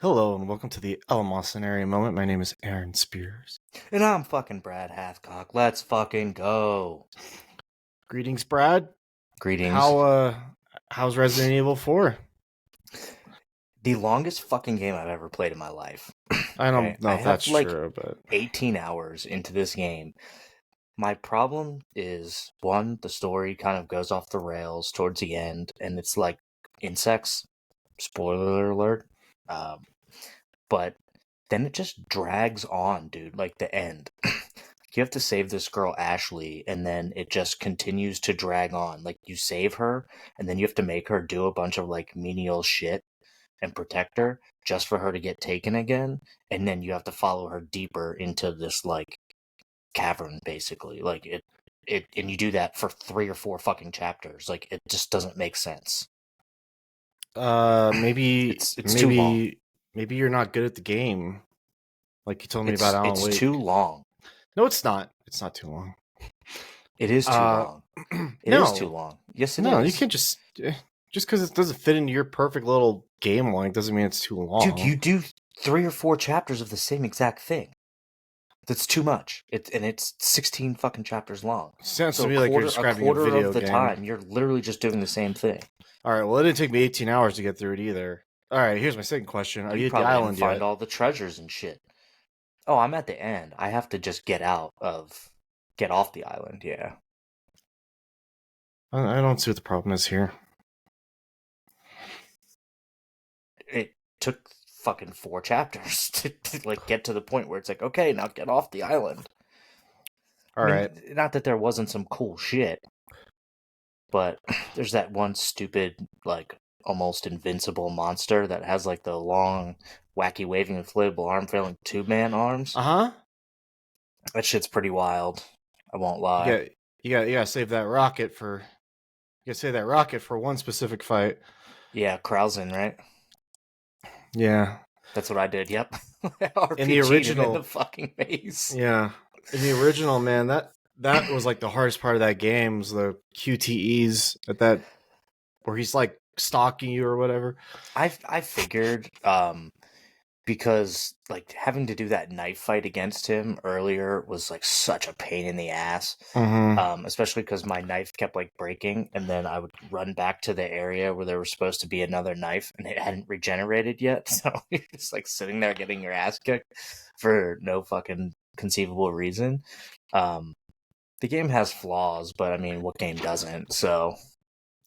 Hello and welcome to the Scenario Moment. My name is Aaron Spears. And I'm fucking Brad Hathcock. Let's fucking go. Greetings, Brad. Greetings. How's Resident Evil 4? The longest fucking game I've ever played in my life. I Okay? don't know I if that's have like true, but 18 hours into this game. My problem is, one, the story kind of goes off the rails towards the end, and it's like insects. Spoiler alert. But then it just drags on, dude. Like the end. You have to save this girl Ashley, and then it just continues to drag on. Like you save her, and then you have to make her do a bunch of like menial shit and protect her just for her to get taken again, and then you have to follow her deeper into this like cavern, basically. Like and you do that for 3 or 4 fucking chapters. Like it just doesn't make sense. maybe It's too long. maybe you're not good at the game. Like you told me about Alan It's Wake. too long. No, it's not. It's not too long. It is too long. It is too No. long. Yes, it No, is. you can't just because it doesn't fit into your perfect little game length doesn't mean it's too long. Dude, you do 3 or 4 chapters of the same exact thing. That's too much. It's 16 fucking chapters long. Sounds So to me like you're describing a video of the game. time, you're literally just doing the same thing. All right, well, it didn't take me 18 hours to get through it either. All right, here's my second question. Are you at the probably island didn't find yet? all the treasures and shit. Oh, I'm at the end. I have to just get off the island. Yeah. I don't see what the problem is here. It took fucking 4 chapters to like get to the point where it's like, okay, now get off the island. All right. Not that there wasn't some cool shit, but there's that one stupid, like, almost invincible monster that has, like, the long, wacky, waving, inflatable arm filling tube-man arms. Uh-huh. That shit's pretty wild. I won't lie. You gotta save that rocket for one specific fight. Yeah, Krausen, right? Yeah. That's what I did, yep. RPG'd In the original him in the fucking face. Yeah. In the original, man, that was like the hardest part of that game was the QTEs at that where he's like stalking you or whatever. I figured, because like having to do that knife fight against him earlier was like such a pain in the ass. Especially because my knife kept like breaking, and then I would run back to the area where there was supposed to be another knife, and it hadn't regenerated yet. So you're just like sitting there getting your ass kicked for no fucking conceivable reason. The game has flaws, but I mean, what game doesn't? So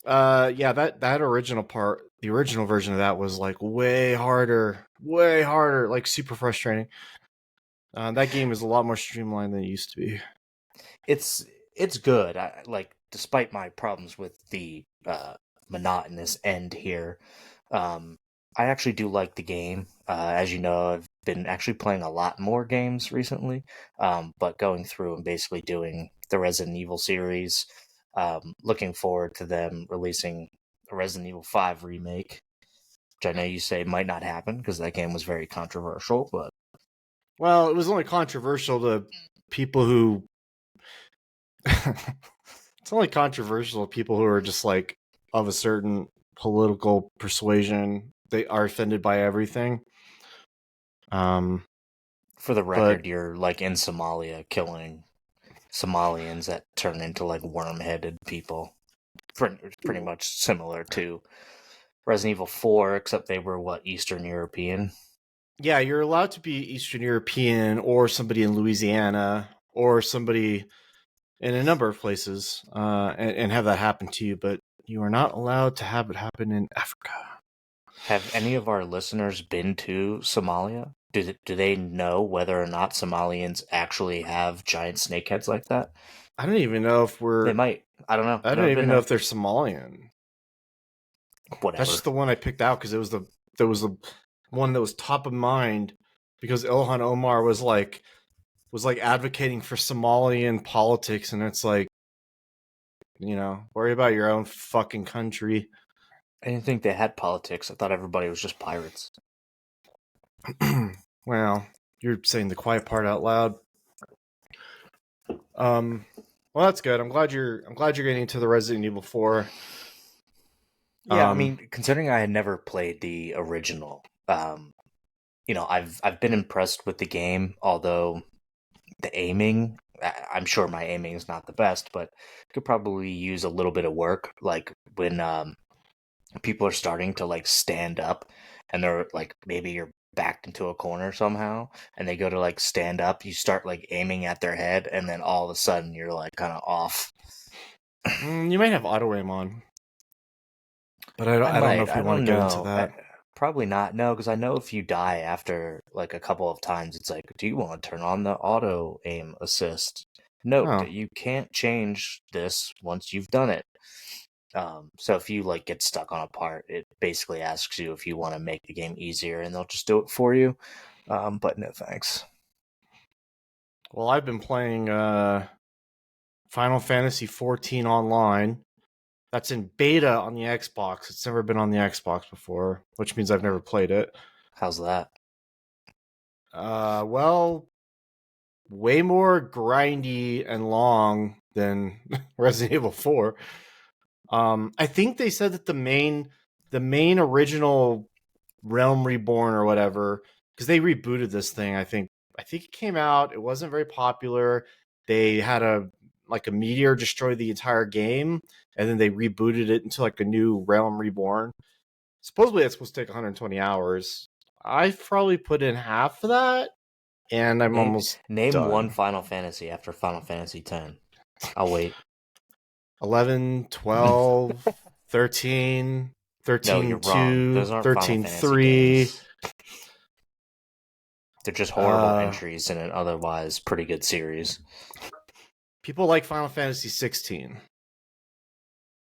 yeah, that original part, the original version of that was like way harder, like super frustrating. That game is a lot more streamlined than it used to be. it's good. I like, despite my problems with the monotonous end here. I actually do like the game. As you know, I've been actually playing a lot more games recently, but going through and basically doing the Resident Evil series. Looking forward to them releasing a Resident Evil 5 remake, which I know you say might not happen because that game was very controversial, but... Well, it was only controversial to people who... It's only controversial to people who are just like of a certain political persuasion. They are offended by everything. For the record, you're like in Somalia killing Somalians that turn into like worm-headed people. Pretty much similar to Resident Evil 4, except they were Eastern European. Yeah, you're allowed to be Eastern European or somebody in Louisiana or somebody in a number of places and have that happen to you, but you are not allowed to have it happen in Africa. Have any of our listeners been to Somalia? Do they know whether or not Somalians actually have giant snakeheads like that? I don't even know if They might. I don't know. I don't even know if they're Somalian. Whatever. That's just the one I picked out because it was the one that was top of mind because Ilhan Omar was like advocating for Somalian politics, and it's like, worry about your own fucking country. I didn't think they had politics. I thought everybody was just pirates. Well, you're saying the quiet part out loud. Well, that's good. I'm glad you're getting into the Resident Evil 4. Yeah, I mean, considering I had never played the original, I've been impressed with the game, although the aiming, I'm sure my aiming is not the best, but could probably use a little bit of work. Like when people are starting to like stand up and they're like, maybe you're backed into a corner somehow and they go to like stand up, you start like aiming at their head and then all of a sudden you're like kind of off. You might have auto aim on, but I I don't know might. if we I want to don't get into know. that. Probably not. No, because I know if you die after like a couple of times, it's like, do you want to turn on the auto aim assist? Note Oh, that you can't change this once you've done it. So if you like get stuck on a part, it basically asks you if you want to make the game easier, and they'll just do it for you. But no thanks. well, I've been playing Final Fantasy 14 online. That's in beta on the Xbox. It's never been on the Xbox before, which means I've never played it. How's that? Well, way more grindy and long than Resident Evil 4. I think they said that the main original Realm Reborn or whatever, because they rebooted this thing. I think it came out. It wasn't very popular. They had a meteor destroy the entire game, and then they rebooted it into like a new Realm Reborn. Supposedly, it's supposed to take 120 hours. I've probably put in half of that, and I'm Name almost name one done. Final Fantasy after Final Fantasy X. I'll wait. 11, 12, 13, No, you're 13 wrong. 2, Those aren't Final 13 Fantasy 3. games. They're just horrible Uh, entries in an otherwise pretty good series. People like Final Fantasy 16,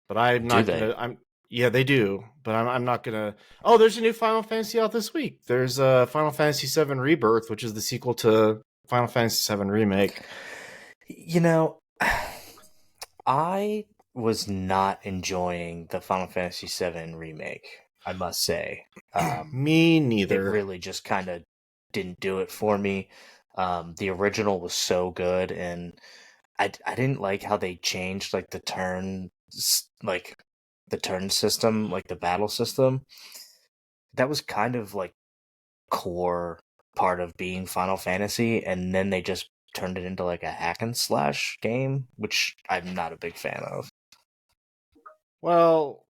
but I'm Do not they? gonna. I'm Yeah, they do, but I'm not gonna. Oh, there's a new Final Fantasy out this week. There's a Final Fantasy 7 Rebirth, which is the sequel to Final Fantasy 7 Remake. You know, I was not enjoying the Final Fantasy VII remake, I must say. Me It neither. really just kind of didn't do it for me. The original was so good, and I didn't like how they changed like like the turn system, like the battle system. That was kind of like core part of being Final Fantasy, and then they just turned it into like a hack and slash game, which I'm not a big fan of. Well,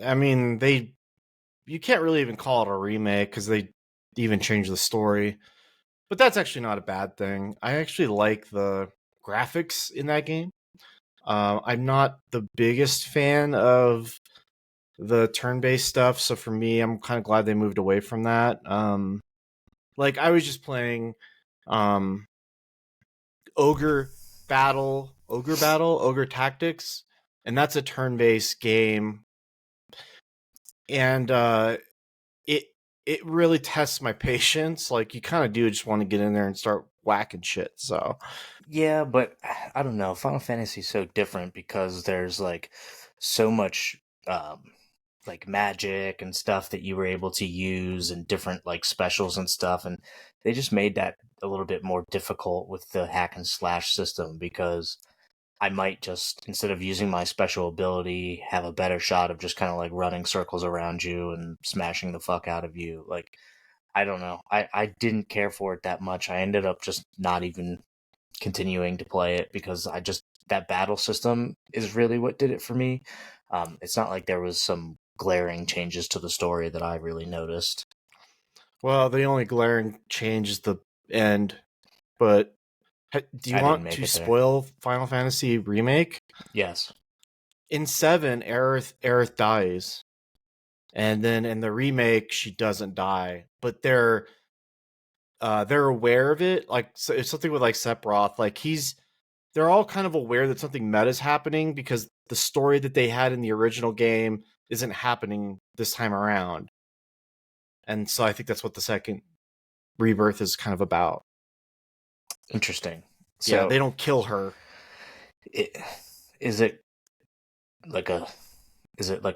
I mean, they you can't really even call it a remake because they even changed the story. But that's actually not a bad thing. I actually like the graphics in that game. I'm not the biggest fan of the turn-based stuff, so for me, I'm kind of glad they moved away from that. Like I was just playing um, Ogre Battle, Ogre Tactics, and that's a turn-based game, and it it really tests my patience. Like you kind of do just want to get in there and start whacking shit. So Yeah, but I don't know. Final Fantasy is so different because there's like so much um like magic and stuff that you were able to use and different like specials and stuff, and they just made that a little bit more difficult with the hack and slash system because I might just, instead of using my special ability, have a better shot of just kind of like running circles around you and smashing the fuck out of you. Like, I don't know. I didn't care for it that much. I ended up just not even continuing to play it because that battle system is really what did it for me. It's not like there was some glaring changes to the story that I really noticed. well, the only glaring change is the end. But do you I didn't want make to it there. spoil Final Fantasy Remake? Yes. In 7, Aerith dies. And then in the remake, she doesn't die. But they're aware of it. Like so it's something with like Sephiroth. Like they're all kind of aware that something meta is happening because the story that they had in the original game isn't happening this time around. And so I think that's what the second rebirth is kind of about. Interesting. Yeah, they So, don't kill her. it, is it like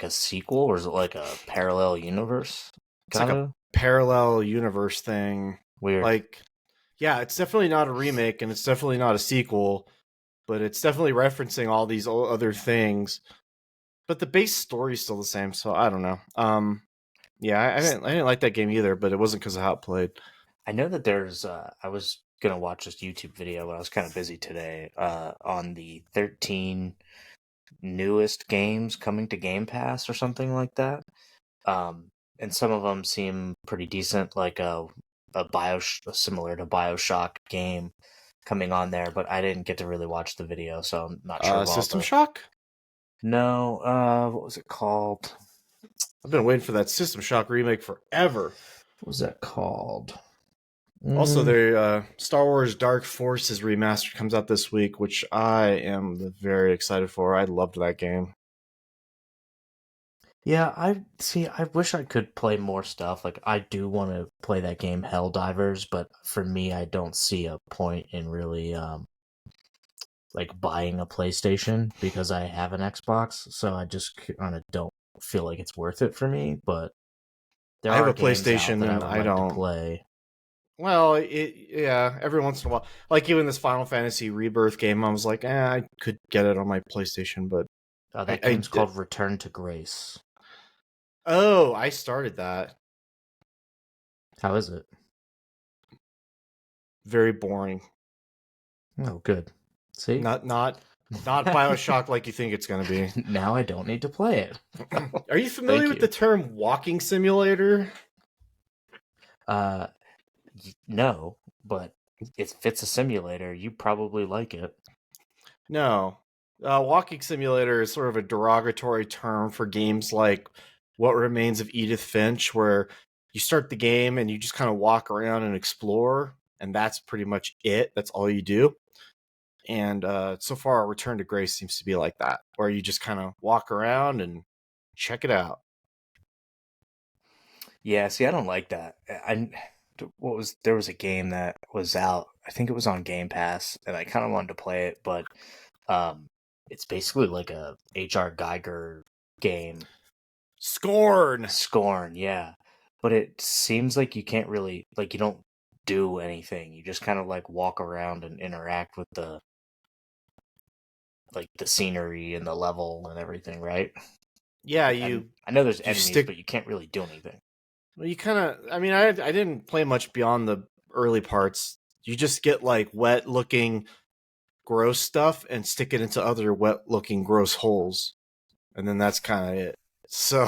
a sequel or is it like a parallel universe? It's like Kind a of parallel universe thing. weird. Like, yeah, it's definitely not a remake and it's definitely not a sequel, but it's definitely referencing all these other things. But the base story is still the same, so I don't know. Yeah, I didn't like that game either, but it wasn't because of how it played. I know that there's. I was gonna watch this YouTube video, but I was kind of busy today. On the 13 newest games coming to Game Pass or something like that. And some of them seem pretty decent, like similar to BioShock game coming on there. But I didn't get to really watch the video, so I'm not sure of all System the. Shock. No, what was it called? I've been waiting for that System Shock remake forever. What was that called? Also, their Star Wars Dark Forces remastered comes out this week, which I am very excited for. I loved that game. Yeah, I see. I wish I could play more stuff. Like, I do want to play that game Helldivers, but for me, I don't see a point in really like buying a PlayStation because I have an Xbox. So I just kind of don't feel like it's worth it for me. But there I have are a games out PlayStation that I and would I like to don't. play. Well, yeah, every once in a while, like even this Final Fantasy Rebirth game, I was like, I could get it on my PlayStation, but That I game's did. called Return to Grace. Oh, I started that. How is it? Very boring. Oh, good. See? Not BioShock like you think it's gonna be. Now I don't need to play it. Are you familiar Thank with you. the term walking simulator? No, but if it's a simulator, you probably like it. No. Walking simulator is sort of a derogatory term for games like What Remains of Edith Finch, where you start the game and you just kind of walk around and explore, and that's pretty much it. That's all you do. And so far, Return to Grace seems to be like that, where you just kind of walk around and check it out. Yeah, see, I don't like that. There was a game that was out. I think it was on Game Pass, and I kind of wanted to play it, but um, it's basically like a HR Geiger game. Scorn! Scorn, yeah. But it seems like you can't really like you don't do anything. You just kind of like walk around and interact with the scenery and the level and everything, right? Yeah, And I know there's you enemies, stick. but you can't really do anything. Well, you kind of. I mean, I didn't play much beyond the early parts. You just get like wet looking gross stuff and stick it into other wet looking gross holes, and then that's kind of it. So,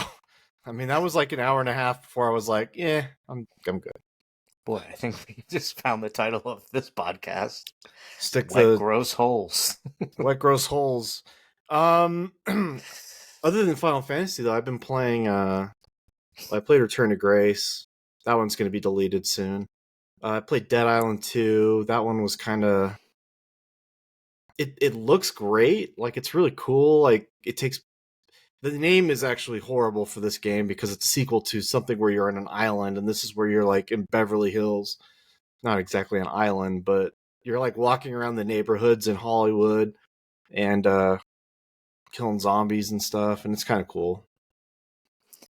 I mean, that was like an hour and a half before I was like, yeah, I'm good. Boy, I think we just found the title of this podcast. Stick Wet the gross holes. wet gross holes. Um, other than Final Fantasy though, I've been playing. I played Return to Grace. That one's going to be deleted soon. I played Dead Island 2. That one was kind of. It looks great. Like it's really cool. Like it takes. The name is actually horrible for this game because it's a sequel to something where you're on an island, and this is where you're like in Beverly Hills. Not exactly an island, but you're like walking around the neighborhoods in Hollywood and killing zombies and stuff, and it's kind of cool.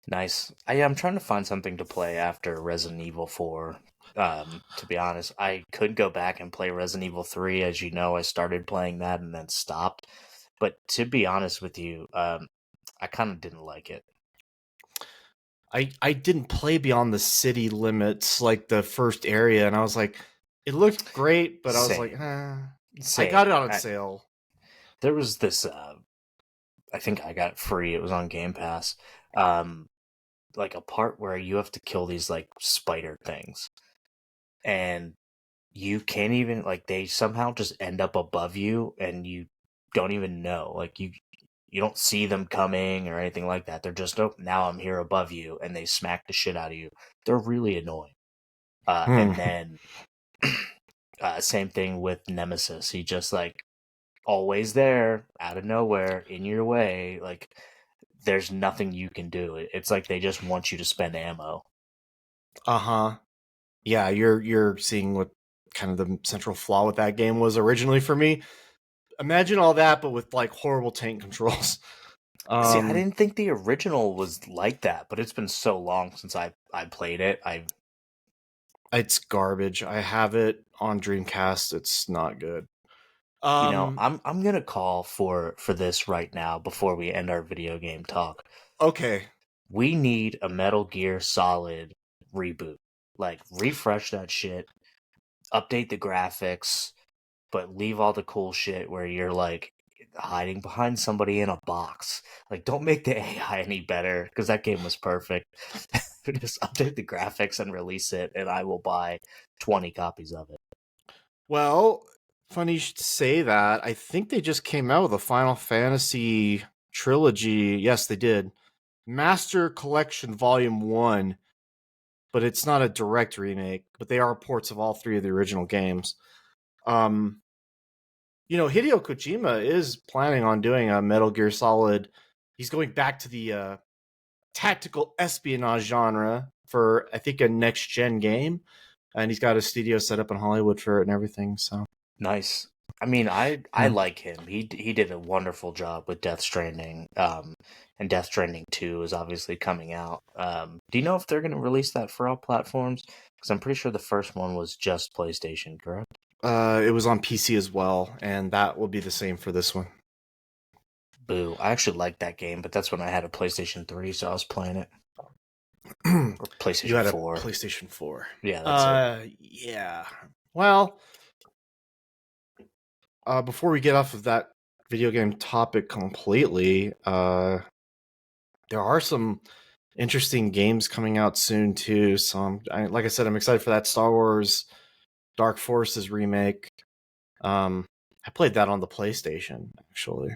Nice. I'm trying to find something to play after Resident Evil 4. To be honest, I could go back and play Resident Evil 3. As you know, I started playing that and then stopped. But to be honest with you, I kind of didn't like it. I didn't play beyond the city limits, like the first area, and I was like, it looked great, but I was like, I Same. got it on sale. There was this, I think I got it free. It was on Game Pass. Um, like a part where you have to kill these like spider things. And you can't even like they somehow just end up above you and you don't even know. Like you don't see them coming or anything like that. They're just, oh, now I'm here above you, and they smack the shit out of you. They're really annoying. And then same thing with Nemesis. He just like always there, out of nowhere, in your way. Like there's nothing you can do. It's like they just want you to spend ammo. Uh-huh. Yeah, you're seeing what kind of the central flaw with that game was originally for me. Imagine all that, but with like horrible tank controls. See, I didn't think the original was like that, but it's been so long since I played it. It's garbage. I have it on Dreamcast. It's not good. I'm gonna call for this right now before we end our video game talk. Okay. we need a Metal Gear Solid reboot. Like, refresh that shit, update the graphics, but leave all the cool shit where you're like hiding behind somebody in a box. Like, don't make the AI any better because that game was perfect. Just update the graphics and release it, and I will buy 20 copies of it. Well, funny you should say that. I think they just came out with a Final Fantasy trilogy. Yes, they did. Master Collection Volume 1, but it's not a direct remake, but they are ports of all three of the original games. Hideo Kojima is planning on doing a Metal Gear Solid. He's going back to the tactical espionage genre for, I think, a next gen game, and he's got a studio set up in Hollywood for it and everything. So Nice. I mean, I yeah. like him. He did a wonderful job with Death Stranding. And Death Stranding 2 is obviously coming out. Do you know if they're going to release that for all platforms? Because I'm pretty sure the first one was just PlayStation, correct? It was on PC as well, and that will be the same for this one. Boo. I actually liked that game, but that's when I had a PlayStation 3, so I was playing it. Or PlayStation You had 4. a PlayStation 4. Yeah, that's it. Yeah. Well, before we get off of that video game topic completely, there are some interesting games coming out soon too. So, like I said, I'm excited for that Star Wars Dark Forces remake. I played that on the PlayStation actually.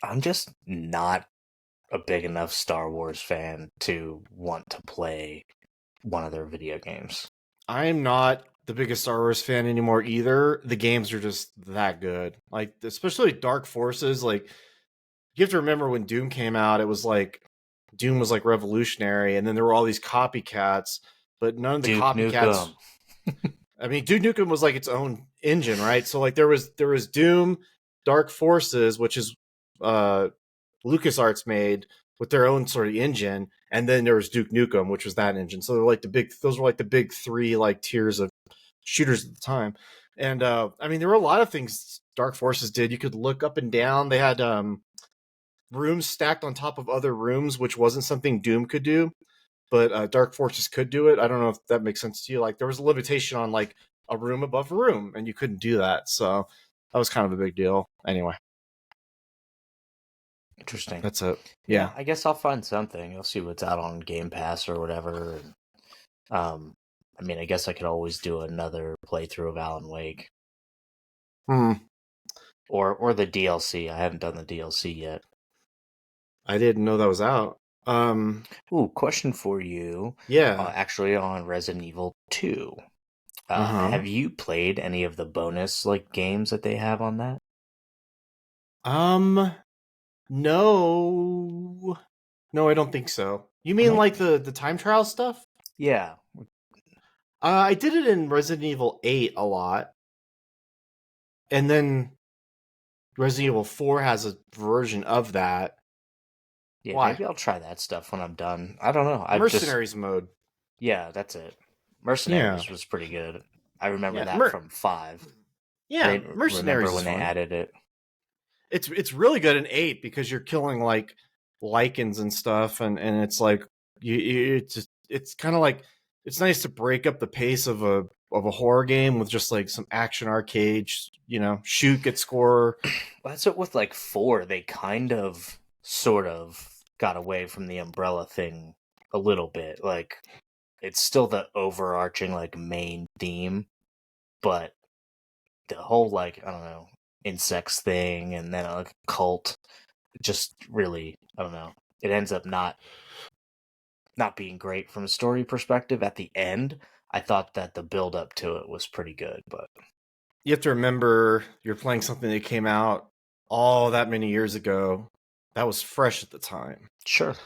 I'm just not a big enough Star Wars fan to want to play one of their video games. I'm not the biggest Star Wars fan anymore either. The games are just that good. Like, especially Dark Forces. Like, you have to remember when Doom came out, it was like Doom was like revolutionary, and then there were all these copycats, but none of the Duke copycats. Nukem. I mean, Duke Nukem was like its own engine, right? So like there was Doom, Dark Forces, which is LucasArts made with their own sort of engine, and then there was Duke Nukem, which was that engine. So they're like those were like the big three like tiers of shooters at the time. And I mean, there were a lot of things Dark Forces did. You could look up and down. They had rooms stacked on top of other rooms, which wasn't something Doom could do, but Dark Forces could do it. I don't know if that makes sense to you. Like there was a limitation on like a room above a room, and you couldn't do that. So that was kind of a big deal. Anyway, Interesting. that's it. Yeah, Yeah. I guess I'll find something. I'll see what's out on Game Pass or whatever. I mean, I guess I could always do another playthrough of Alan Wake. Hmm. Or the DLC. I haven't done the DLC yet. I didn't know that was out. Ooh, question for you. Yeah. Actually, on Resident Evil 2. Uh-huh. Have you played any of the bonus like games that they have on that? No. No, I don't think so. You I mean might. like the time trial stuff? Yeah. I did it in Resident Evil 8 a lot. And then Resident Evil 4 has a version of that. Yeah, Why? maybe I'll try that stuff when I'm done. I don't know. I've just. Mercenaries mode. Yeah, that's it. Yeah. Mercenaries was pretty good. I remember Yeah. that from 5. I Yeah, didn't remember Mercenaries is when they fun. added it. It's really good in 8 because you're killing like lichens and stuff, and it's like it's kind of like it's nice to break up the pace of a horror game with just like some action arcade, shoot, get score. Well, that's what with like 4, they kind of sort of got away from the umbrella thing a little bit. Like it's still the overarching like main theme, but the whole like I don't know insects thing and then a cult just really I don't know. It ends up not being great from a story perspective at the end. I thought that the build up to it was pretty good, but You have to remember you're playing something that came out all that many years ago. That was fresh at the time. sure.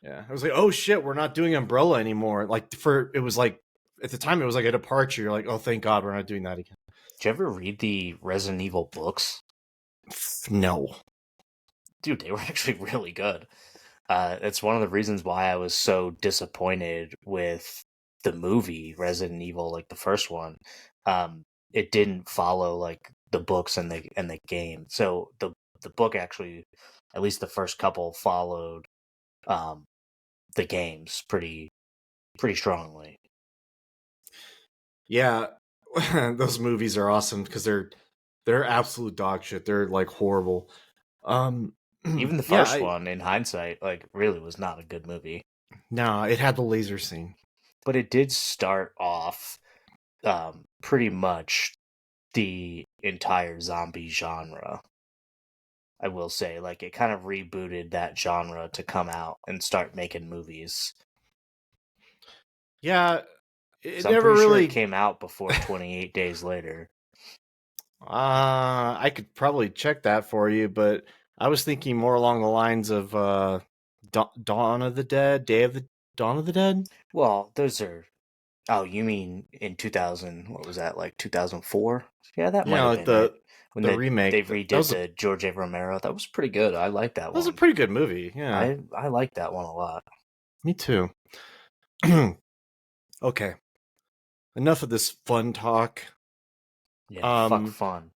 Yeah, I was like, oh shit, we're not doing Umbrella anymore. Like it was like at the time it was like a departure. You're like, oh, thank God, we're not doing that again. Did you ever read the Resident Evil books? No. Dude, they were actually really good. It's one of the reasons why I was so disappointed with the movie Resident Evil, like the first one. It didn't follow like the books and the game. So the book actually, at least the first couple, followed um, the games pretty strongly. Yeah, those movies are awesome because they're absolute dog shit. They're like horrible. Um, Even the yeah, first one, in hindsight, like really was not a good movie. no, it had the laser scene. But it did start off pretty much the entire zombie genre. I will say, like, it kind of rebooted that genre to come out and start making movies. Yeah, it So I'm never pretty sure it really. came out before 28 Days Later. I could probably check that for you, but I was thinking more along the lines of Dawn of the Dead, Dawn of the Dead. Well, those are. Oh, you mean in 2000? What was that, like 2004? Yeah, that might Yeah, have like been it. When the they remake. That redid was the George A. Romero, that was pretty good. I like that a one. pretty good movie. Yeah, I like that one a lot. me too. Okay, enough of this fun talk. Yeah, fuck Um, fun.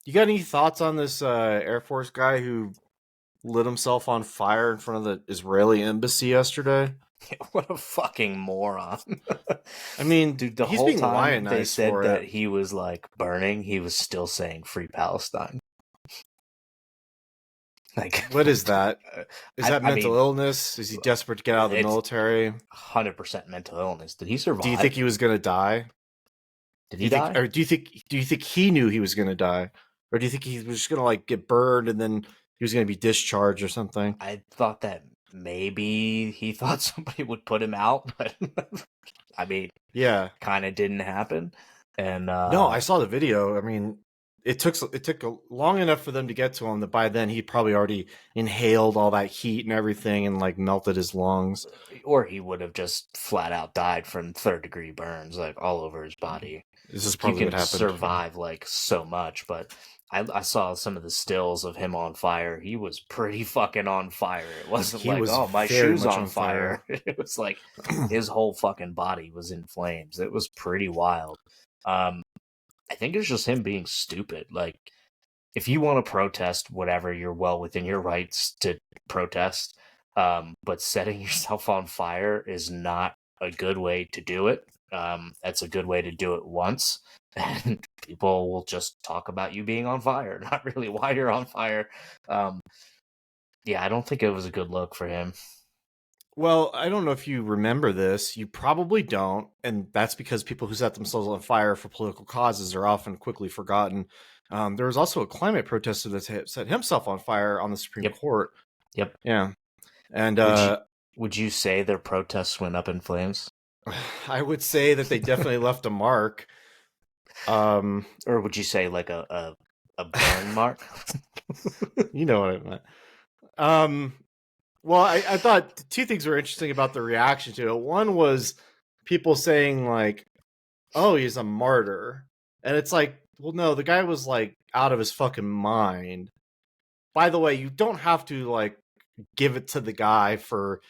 you got any thoughts on this Air Force guy who lit himself on fire in front of the Israeli embassy yesterday? What a fucking moron. I mean, Dude, the he's whole being time they lionized said for that it. he was like burning, he was still saying free Palestine. Like, What is that? Is that I mental mean, illness? Is he desperate to get out of the it's military? 100% mental illness. Did he Do you think survive? he was gonna die? Did Do he you think, die? or do you think he knew he was gonna die, or do you think he was just gonna like get burned and then he was gonna be discharged or something? I thought that maybe he thought somebody would put him out, but I mean, Yeah. kind of didn't happen. And No, I saw the video. I mean, it took long enough for them to get to him that by then he probably already inhaled all that heat and everything and like melted his lungs. or he would have just flat out died from third-degree burns, like all over his body. This is You probably what can happened. survive like so much, but I saw some of the stills of him on fire. He was pretty fucking on fire. It wasn't He like, was oh, my very shoe's much on on fire. fire. It was like his whole fucking body was in flames. It was pretty wild. I think it's just him being stupid. Like, if you want to protest whatever, you're well within your rights to protest. But setting yourself on fire is not a good way to do it. That's a good way to do it once, and people will just talk about you being on fire, not really why you're on fire. Yeah, I don't think it was a good look for him. Well, I don't know if you remember this. You probably don't, and that's because people who set themselves on fire for political causes are often quickly forgotten. There was also a climate protester that set himself on fire on the Supreme Yep, Court. yep. Yeah, and Would you say their protests went up in flames, I would say that they definitely left a mark. or would you say like a burn mark? You know what I meant. Well, I thought two things were interesting about the reaction to it. One was people saying like, "Oh, he's a martyr," and it's like, well, no, the guy was like out of his fucking mind. By the way, you don't have to like give it to the guy for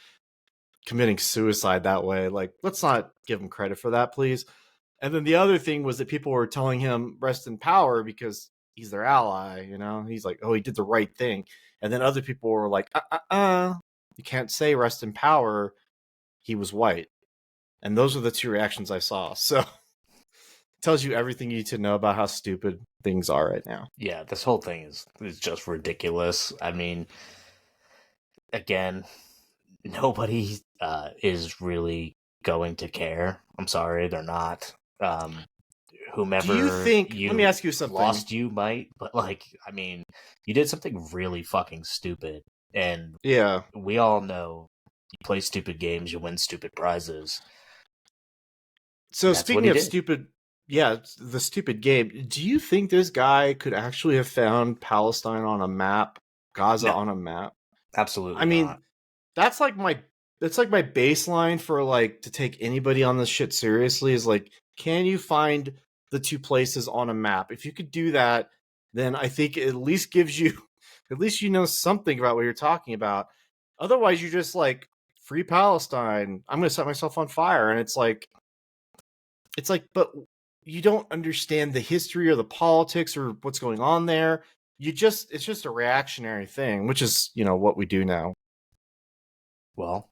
committing suicide that way. Like, let's not give him credit for that, please. And then the other thing was that people were telling him rest in power because he's their ally, you know? He's like, oh, he did the right thing. And then other people were like, you can't say rest in power. He was white. And those are the two reactions I saw. So it tells you everything you need to know about how stupid things are right now. Yeah, this whole thing is just ridiculous. I mean, again, nobody is really going to care. I'm sorry, they're not. Do you Whomever think, let me you ask you something. lost, you might, but like, I mean, you did something really fucking stupid, and Yeah. we all know you play stupid games, you win stupid prizes. So That's what speaking he of did. stupid, yeah, the stupid game. Do you think this guy could actually have found Palestine on a map, Gaza No, on a map? absolutely I not. mean, that's like my that's like my baseline for like to take anybody on this shit seriously is like, can you find the two places on a map? If you could do that, then I think it at least gives you at least you know something about what you're talking about. Otherwise, you're just like free Palestine. I'm going to set myself on fire, and it's like, but you don't understand the history or the politics or what's going on there. It's just a reactionary thing, which is, what we do now. Well,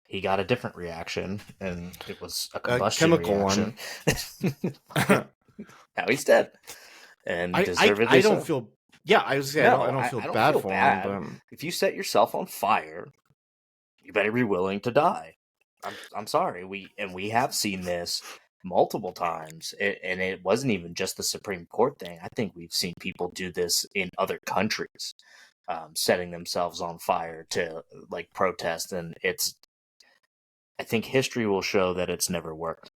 he got a different reaction, and it was a A combustion chemical one. reaction. Now he's dead, and deservedly I don't so. feel. Yeah, I was saying I No, don't feel I don't bad feel for him, bad. but If you set yourself on fire, you better be willing to die. I'm sorry. We have seen this multiple times, and it wasn't even just the Supreme Court thing. I think we've seen people do this in other countries, setting themselves on fire to like protest, and I think history will show that it's never worked.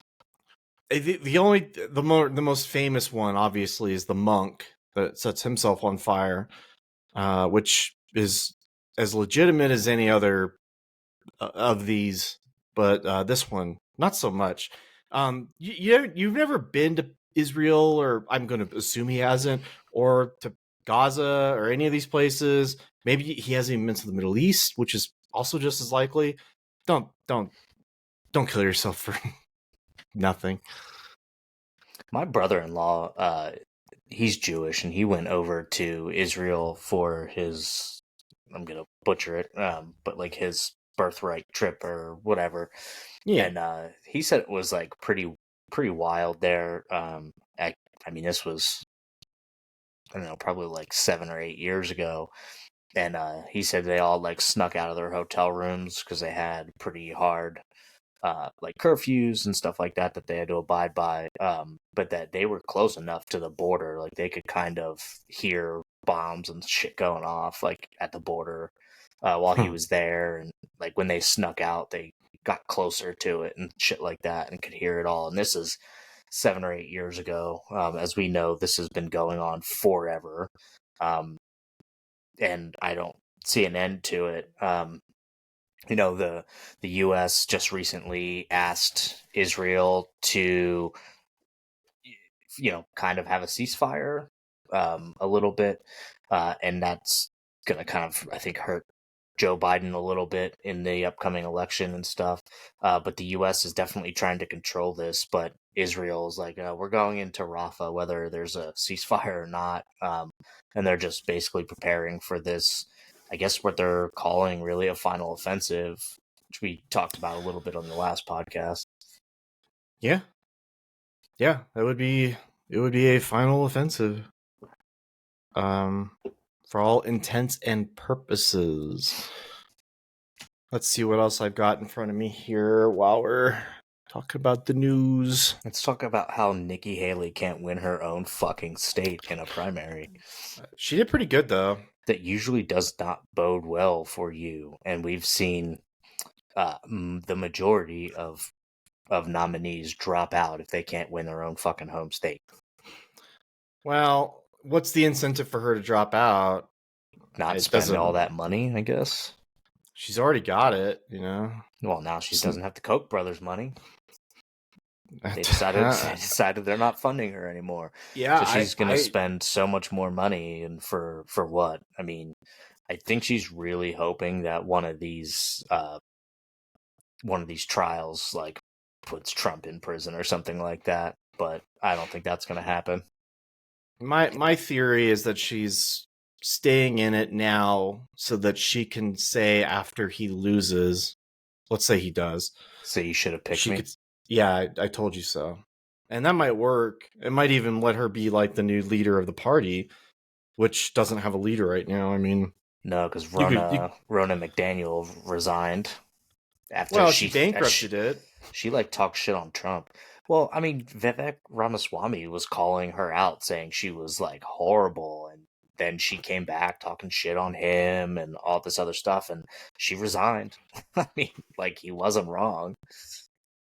the most famous one obviously is the monk that sets himself on fire, which is as legitimate as any other of these, but this one not so much. You've never been to Israel, or I'm going to assume he hasn't, or to Gaza or any of these places. Maybe he hasn't even been to the Middle East, which is also just as likely. Don't kill yourself for nothing. My brother-in-law, he's Jewish, and he went over to Israel for his, I'm gonna butcher it, but like his birthright trip or whatever. Yeah. And he said it was like pretty wild there. I mean, this was, I don't know, probably like 7 or 8 years ago. And he said they all like snuck out of their hotel rooms because they had pretty hard like curfews and stuff like that that they had to abide by. But that they were close enough to the border, like they could kind of hear bombs and shit going off like at the border while he was there. And like when they snuck out, they got closer to it and shit like that and could hear it all. And this is 7 or 8 years ago. As we know, this has been going on forever. Um, and I don't see an end to it. The U.S. just recently asked Israel to, kind of have a ceasefire, a little bit, and that's gonna kind of, I think, hurt Joe Biden a little bit in the upcoming election and stuff. But the U.S. is definitely trying to control this, but Israel is like, we're going into Rafah, whether there's a ceasefire or not, and they're just basically preparing for this. I guess what they're calling really a final offensive, which we talked about a little bit on the last podcast. Yeah. Yeah, it would be a final offensive. Um for all intents and purposes. Let's see what else I've got in front of me here while we're talking about the news. Let's talk about how Nikki Haley can't win her own fucking state in a primary. She did pretty good though. That usually does not bode well for you, and we've seen the majority of nominees drop out if they can't win their own fucking home state. Well, what's the incentive for her to drop out? Not It spend all doesn't. that money, I guess. She's already got it, you know. Well, now she Just- doesn't have the Koch brothers' money. They decided they're not funding her anymore. Yeah, So she's gonna spend so much more money, and for what? I mean, I think she's really hoping that one of these trials like puts Trump in prison or something like that. But I don't think that's gonna happen. my theory is that she's staying in it now so that she can say after he loses, let's say he does, So you should have picked me. Yeah, I told you so. And that might work. It might even let her be like the new leader of the party, which doesn't have a leader right now. I mean, No, because you Rona McDaniel resigned after she bankrupted it. She like talked shit on Trump. Well, I mean, Vivek Ramaswamy was calling her out, saying she was like horrible, and then she came back talking shit on him and all this other stuff, and she resigned. I mean, like he wasn't wrong.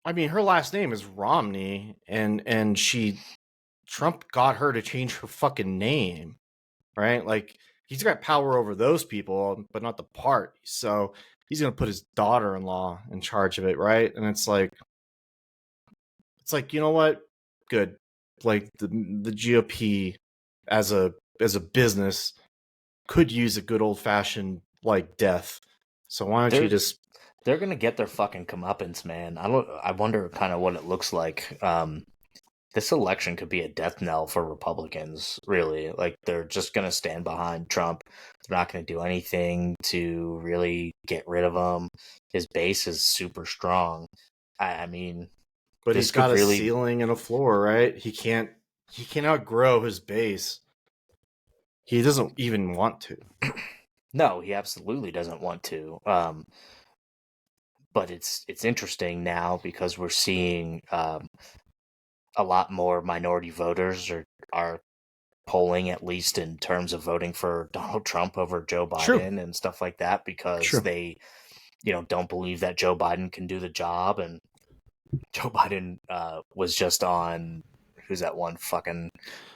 I mean, her last name is Romney, and Trump got her to change her fucking name, right? Like he's got power over those people, but not the party. So he's gonna put his daughter-in-law in charge of it, right? And it's like, you know what? Good. Like the GOP as a business could use a good old fashioned like death. So why don't you just? They're gonna get their fucking comeuppance, man. I wonder kind of what it looks like. This election could be a death knell for Republicans, really. Like, they're just going to stand behind Trump. They're not going to do anything to really get rid of him. His base is super strong. I mean, But this he's could got a really... ceiling and a floor, right? He can't outgrow his base. He doesn't even want to. No, he absolutely doesn't want to. But it's interesting now because we're seeing a lot more minority voters are polling, at least in terms of voting for Donald Trump over Joe True. Biden and stuff like that, because True. they, don't believe that Joe Biden can do the job. And Joe Biden was just on, who's that one fucking,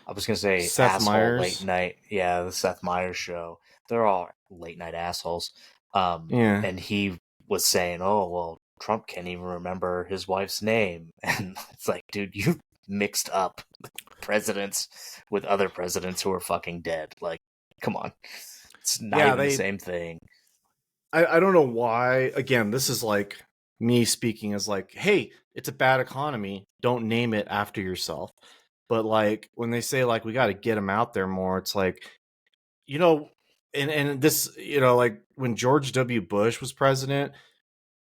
I was gonna say Seth asshole late Meyers. night, yeah, the Seth Meyers show. They're all late night assholes. Yeah. And he was saying, oh well, Trump can't even remember his wife's name, and it's like, dude, you mixed up presidents with other presidents who are fucking dead. Like, come on, it's not Yeah, even the same thing. I don't know why. Again, this is like me speaking as like, hey, it's a bad economy. Don't name it after yourself. But like when they say like we got to get him out there more, it's like, you know, and this, like when George W. Bush was president,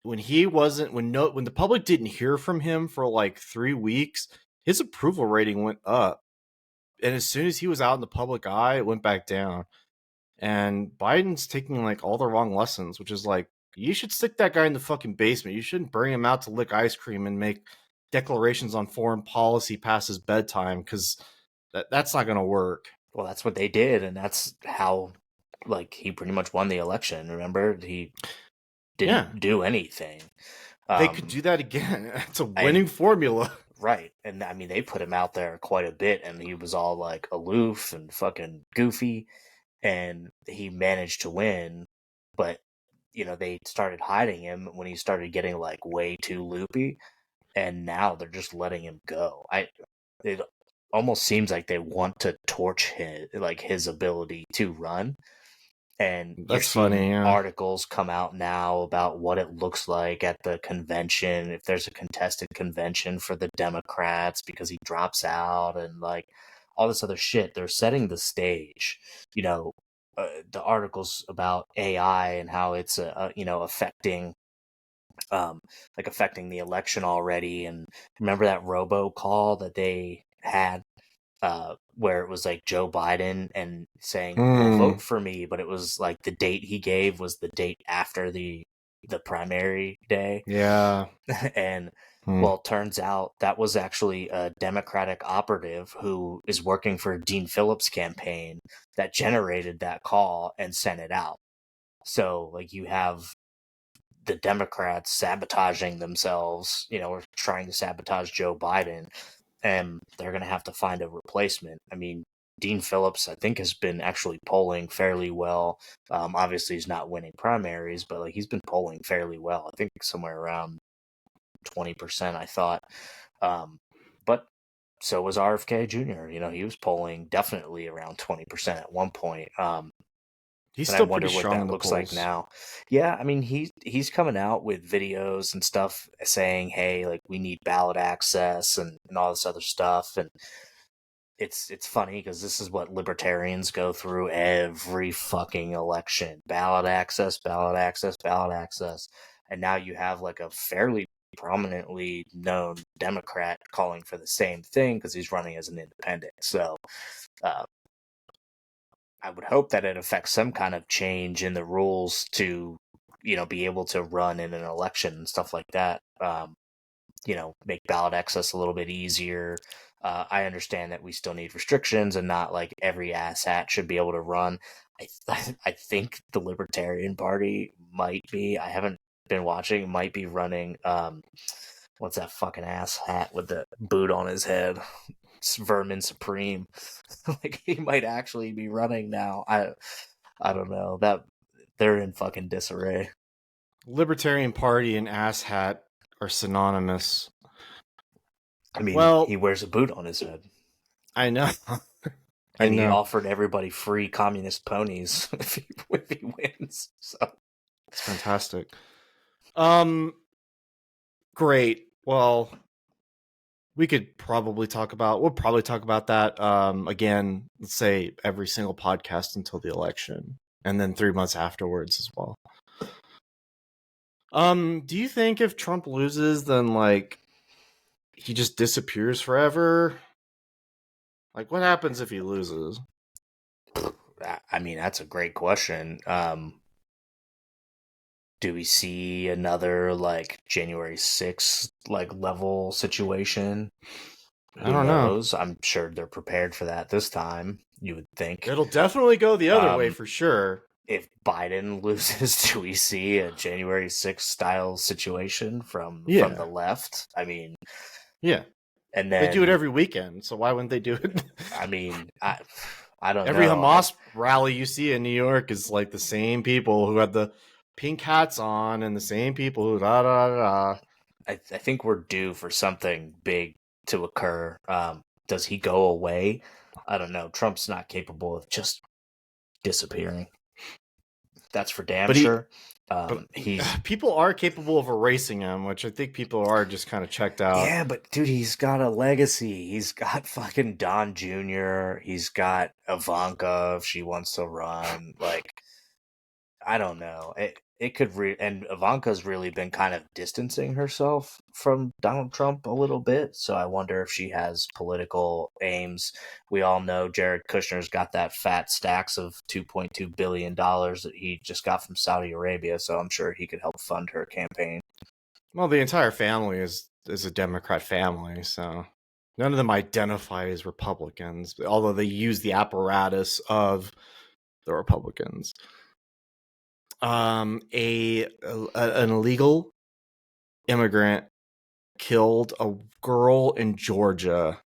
when he wasn't when the public didn't hear from him for like 3 weeks, his approval rating went up. And as soon as he was out in the public eye, it went back down. And Biden's taking like all the wrong lessons, which is like, you should stick that guy in the fucking basement. You shouldn't bring him out to lick ice cream and make declarations on foreign policy past his bedtime, because that's not going to work. Well, that's what they did, and that's how, like, he pretty much won the election. Remember, he Yeah, didn't do anything. they could Um, do that again. It's a winning and formula. right, and I mean, they put him out there quite a bit, and he was all like aloof and fucking goofy, and he managed to win. But they started hiding him when he started getting like way too loopy, and now they're just letting him go. It almost seems like they want to torch his ability to run. And you're That's seeing funny. Yeah. articles come out now about what it looks like at the convention, if there's a contested convention for the Democrats because he drops out, and like all this other shit. They're setting the stage. You know, the articles about AI and how it's affecting affecting the election already. And remember that robocall that they had, where it was like Joe Biden and saying, well, Hmm. vote for me, but it was like the date he gave was the date after the primary day. Yeah. And Hmm. well, it turns out that was actually a Democratic operative who is working for Dean Phillips' campaign that generated that call and sent it out. So like you have the Democrats sabotaging themselves, or trying to sabotage Joe Biden, and they're going to have to find a replacement. I mean, Dean Phillips, I think, has been actually polling fairly well. Obviously, he's not winning primaries, but like he's been polling fairly well. I think somewhere around 20%, I thought. But so was RFK Jr. He was polling definitely around 20% at one point. He's And I still pretty wonder what strong in that the looks like polls. now. Yeah, I mean he's coming out with videos and stuff saying, hey, like we need ballot access and all this other stuff. And it's funny because this is what libertarians go through every fucking election. Ballot access, ballot access, ballot access. And now you have like a fairly prominently known Democrat calling for the same thing because he's running as an independent. So uh, I would hope that it affects some kind of change in the rules to, be able to run in an election and stuff like that. Make ballot access a little bit easier. I understand that we still need restrictions and not like every asshat should be able to run. I think the Libertarian Party might be. I haven't been watching. Might be running. What's that fucking ass hat with the boot on his head? It's Vermin Supreme. Like he might actually be running now. I don't know. That they're in fucking disarray. Libertarian Party and asshat are synonymous. I mean, he Well, wears a boot on his head. I know. I And he know. offered everybody free communist ponies if he wins. So It's fantastic. Um, great. Well, we could probably talk about. We'll probably talk about that again. Let's say every single podcast until the election, and then 3 months afterwards as well. Do you think if Trump loses, then like he just disappears forever? Like, what happens if he loses? I mean, that's a great question. Do we see another like January 6th like level situation? I Who don't know. knows? I'm sure they're prepared for that this time, you would think. It'll definitely go the other way for sure. If Biden loses, do we see a January 6th style situation from the left? I mean, yeah. And they do it then every weekend, so why wouldn't they do it? I mean, I don't Every know. Hamas rally you see in New York is like the same people who had the pink hats on and the same people who da da da. I think we're due for something big to occur. Does he go away? I don't know. Trump's not capable of just disappearing. That's for damn sure. But people are capable of erasing him, which I think people are just kind of checked out. Yeah, but dude, he's got a legacy. He's got fucking Don Jr. He's got Ivanka if she wants to run. Like, I don't know. It could and Ivanka's really been kind of distancing herself from Donald Trump a little bit, so I wonder if she has political aims. We all know Jared Kushner's got that fat stacks of $2.2 billion that he just got from Saudi Arabia, so I'm sure he could help fund her campaign. Well, the entire family is a Democrat family, so none of them identify as Republicans, although they use the apparatus of the Republicans. An illegal immigrant killed a girl in Georgia.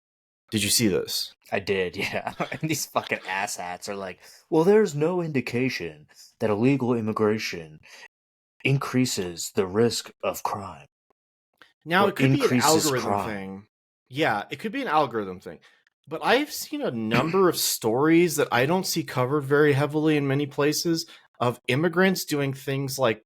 Did you see this? I did, yeah. And these fucking asshats are like, well, there's no indication that illegal immigration increases the risk of crime. Now, it could be an algorithm thing. Yeah, it could be an algorithm thing. But I've seen a number of stories that I don't see covered very heavily in many places of immigrants doing things like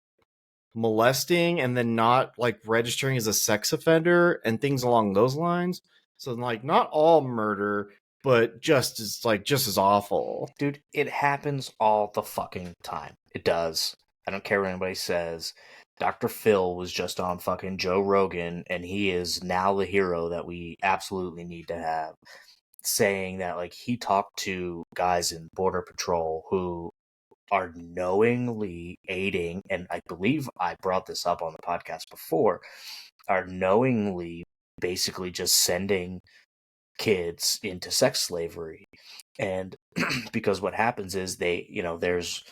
molesting and then not like registering as a sex offender and things along those lines. So like not all murder, but just as awful. Dude, it happens all the fucking time. It does. I don't care what anybody says. Dr. Phil was just on fucking Joe Rogan, and he is now the hero that we absolutely need to have. Saying that, like, he talked to guys in Border Patrol who are knowingly aiding, and I believe I brought this up on the podcast before, are knowingly basically just sending kids into sex slavery. And because what happens is there's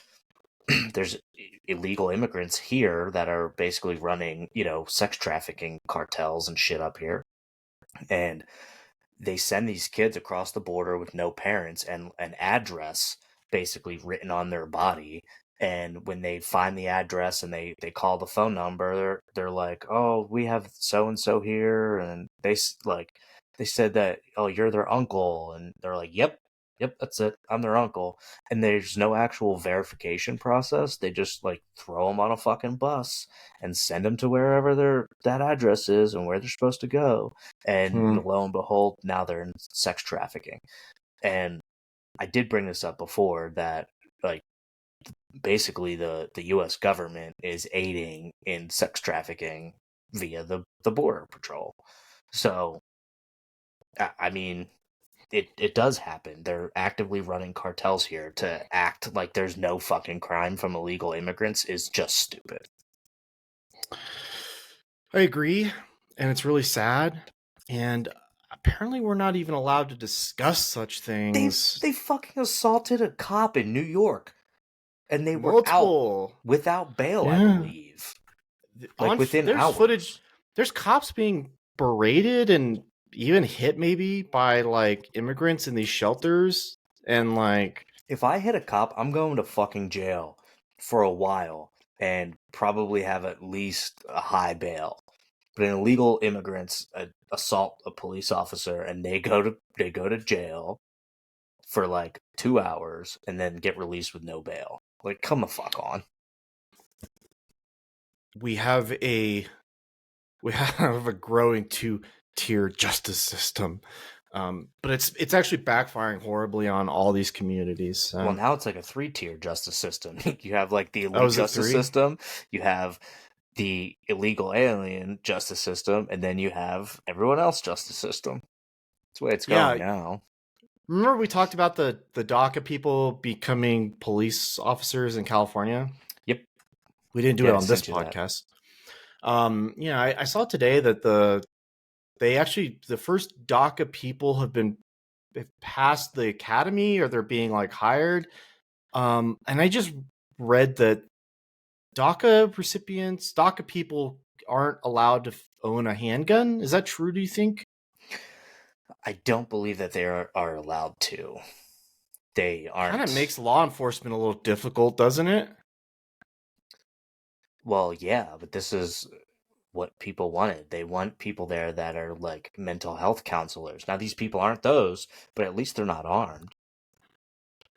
illegal immigrants here that are basically running, sex trafficking cartels and shit up here. And they send these kids across the border with no parents and an address basically written on their body. And when they find the address and they call the phone number, they're like, oh, we have so and so here, and they said that, oh, you're their uncle, and they're like, yep, that's it, I'm their uncle. And there's no actual verification process. They just like throw them on a fucking bus and send them to wherever that address is and where they're supposed to go. And lo and behold, now they're in sex trafficking. And I did bring this up before that, like, basically the U.S. government is aiding in sex trafficking via the Border Patrol. So, I mean, it does happen. They're actively running cartels here. To act like there's no fucking crime from illegal immigrants is just stupid. I agree, and it's really sad. And apparently we're not even allowed to discuss such things. They fucking assaulted a cop in New York. And they were out without bail, I believe. Like within hours. Footage. There's cops being berated and even hit maybe by like immigrants in these shelters. And like, if I hit a cop, I'm going to fucking jail for a while and probably have at least a high bail. But an illegal immigrants assault a police officer and they go to jail for like 2 hours and then get released with no bail. Like, come the fuck on. We have a growing to tier justice system. But it's actually backfiring horribly on all these communities. Well, now it's like a 3-tier justice system. You have like the Oh, elite is it justice 3? system, you have the illegal alien justice system, and then you have everyone else justice system. That's the way it's going Yeah. now. Remember we talked about the DACA people becoming police officers in California? Yep. We didn't do Yeah, it I on this sent you that. podcast. Yeah, I saw today that the first DACA people they've passed the academy, or they're being like hired. And I just read that DACA people aren't allowed to own a handgun. Is that true, do you think? I don't believe that they are allowed to. They Kind of aren't. makes law enforcement a little difficult, doesn't it? Well, yeah, but this is what people wanted. They want people there that are like mental health counselors. Now, these people aren't those, but at least they're not armed.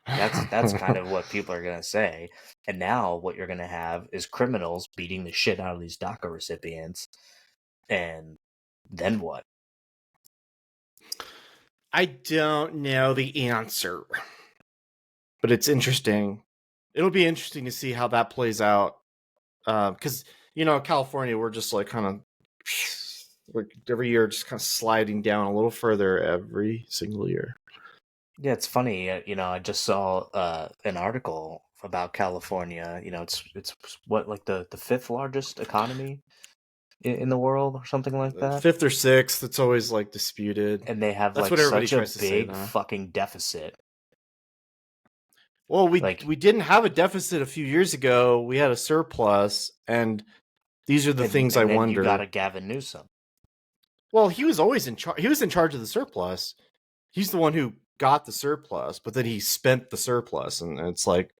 That's kind of what people are going to say. And now what you're going to have is criminals beating the shit out of these DACA recipients. And then what? I don't know the answer, but it's interesting. It'll be interesting to see how that plays out. Because, California, we're just like kind of like every year, just kind of sliding down a little further every single year. Yeah, it's funny. I just saw an article about California. It's what, like the fifth largest economy in the world or something like that. Fifth or sixth, it's always like disputed. And they have That's like what everybody such a tries to say, big though. fucking deficit. Well, we Like, didn't have a deficit a few years ago. We had a surplus, and these are the things I and then wonder. you got a Gavin Newsom. Well, he was always in charge. He was in charge of the surplus. He's the one who got the surplus, but then he spent the surplus, and it's like,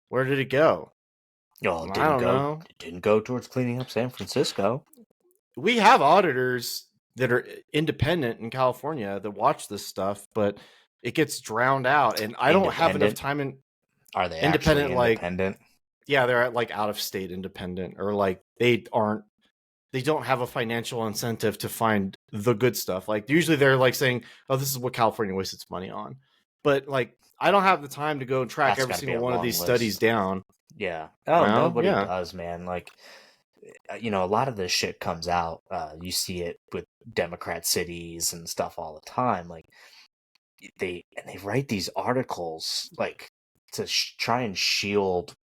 where did it go? Oh, I don't know. It didn't go towards cleaning up San Francisco. We have auditors that are independent in California that watch this stuff, but it gets drowned out, and I don't have enough time in Are they independent. actually Like, independent? yeah, they're like out of state independent, or like they don't have a financial incentive to find the good stuff. Like usually they're like saying, "Oh, this is what California wastes its money on," but like I don't have the time to go and track That's every gotta be single a one of long these list. studies down. Yeah. Oh, Well, nobody yeah. does, man. Like, a lot of this shit comes out. You see it with Democrat cities and stuff all the time. Like, they write these articles like to try and shield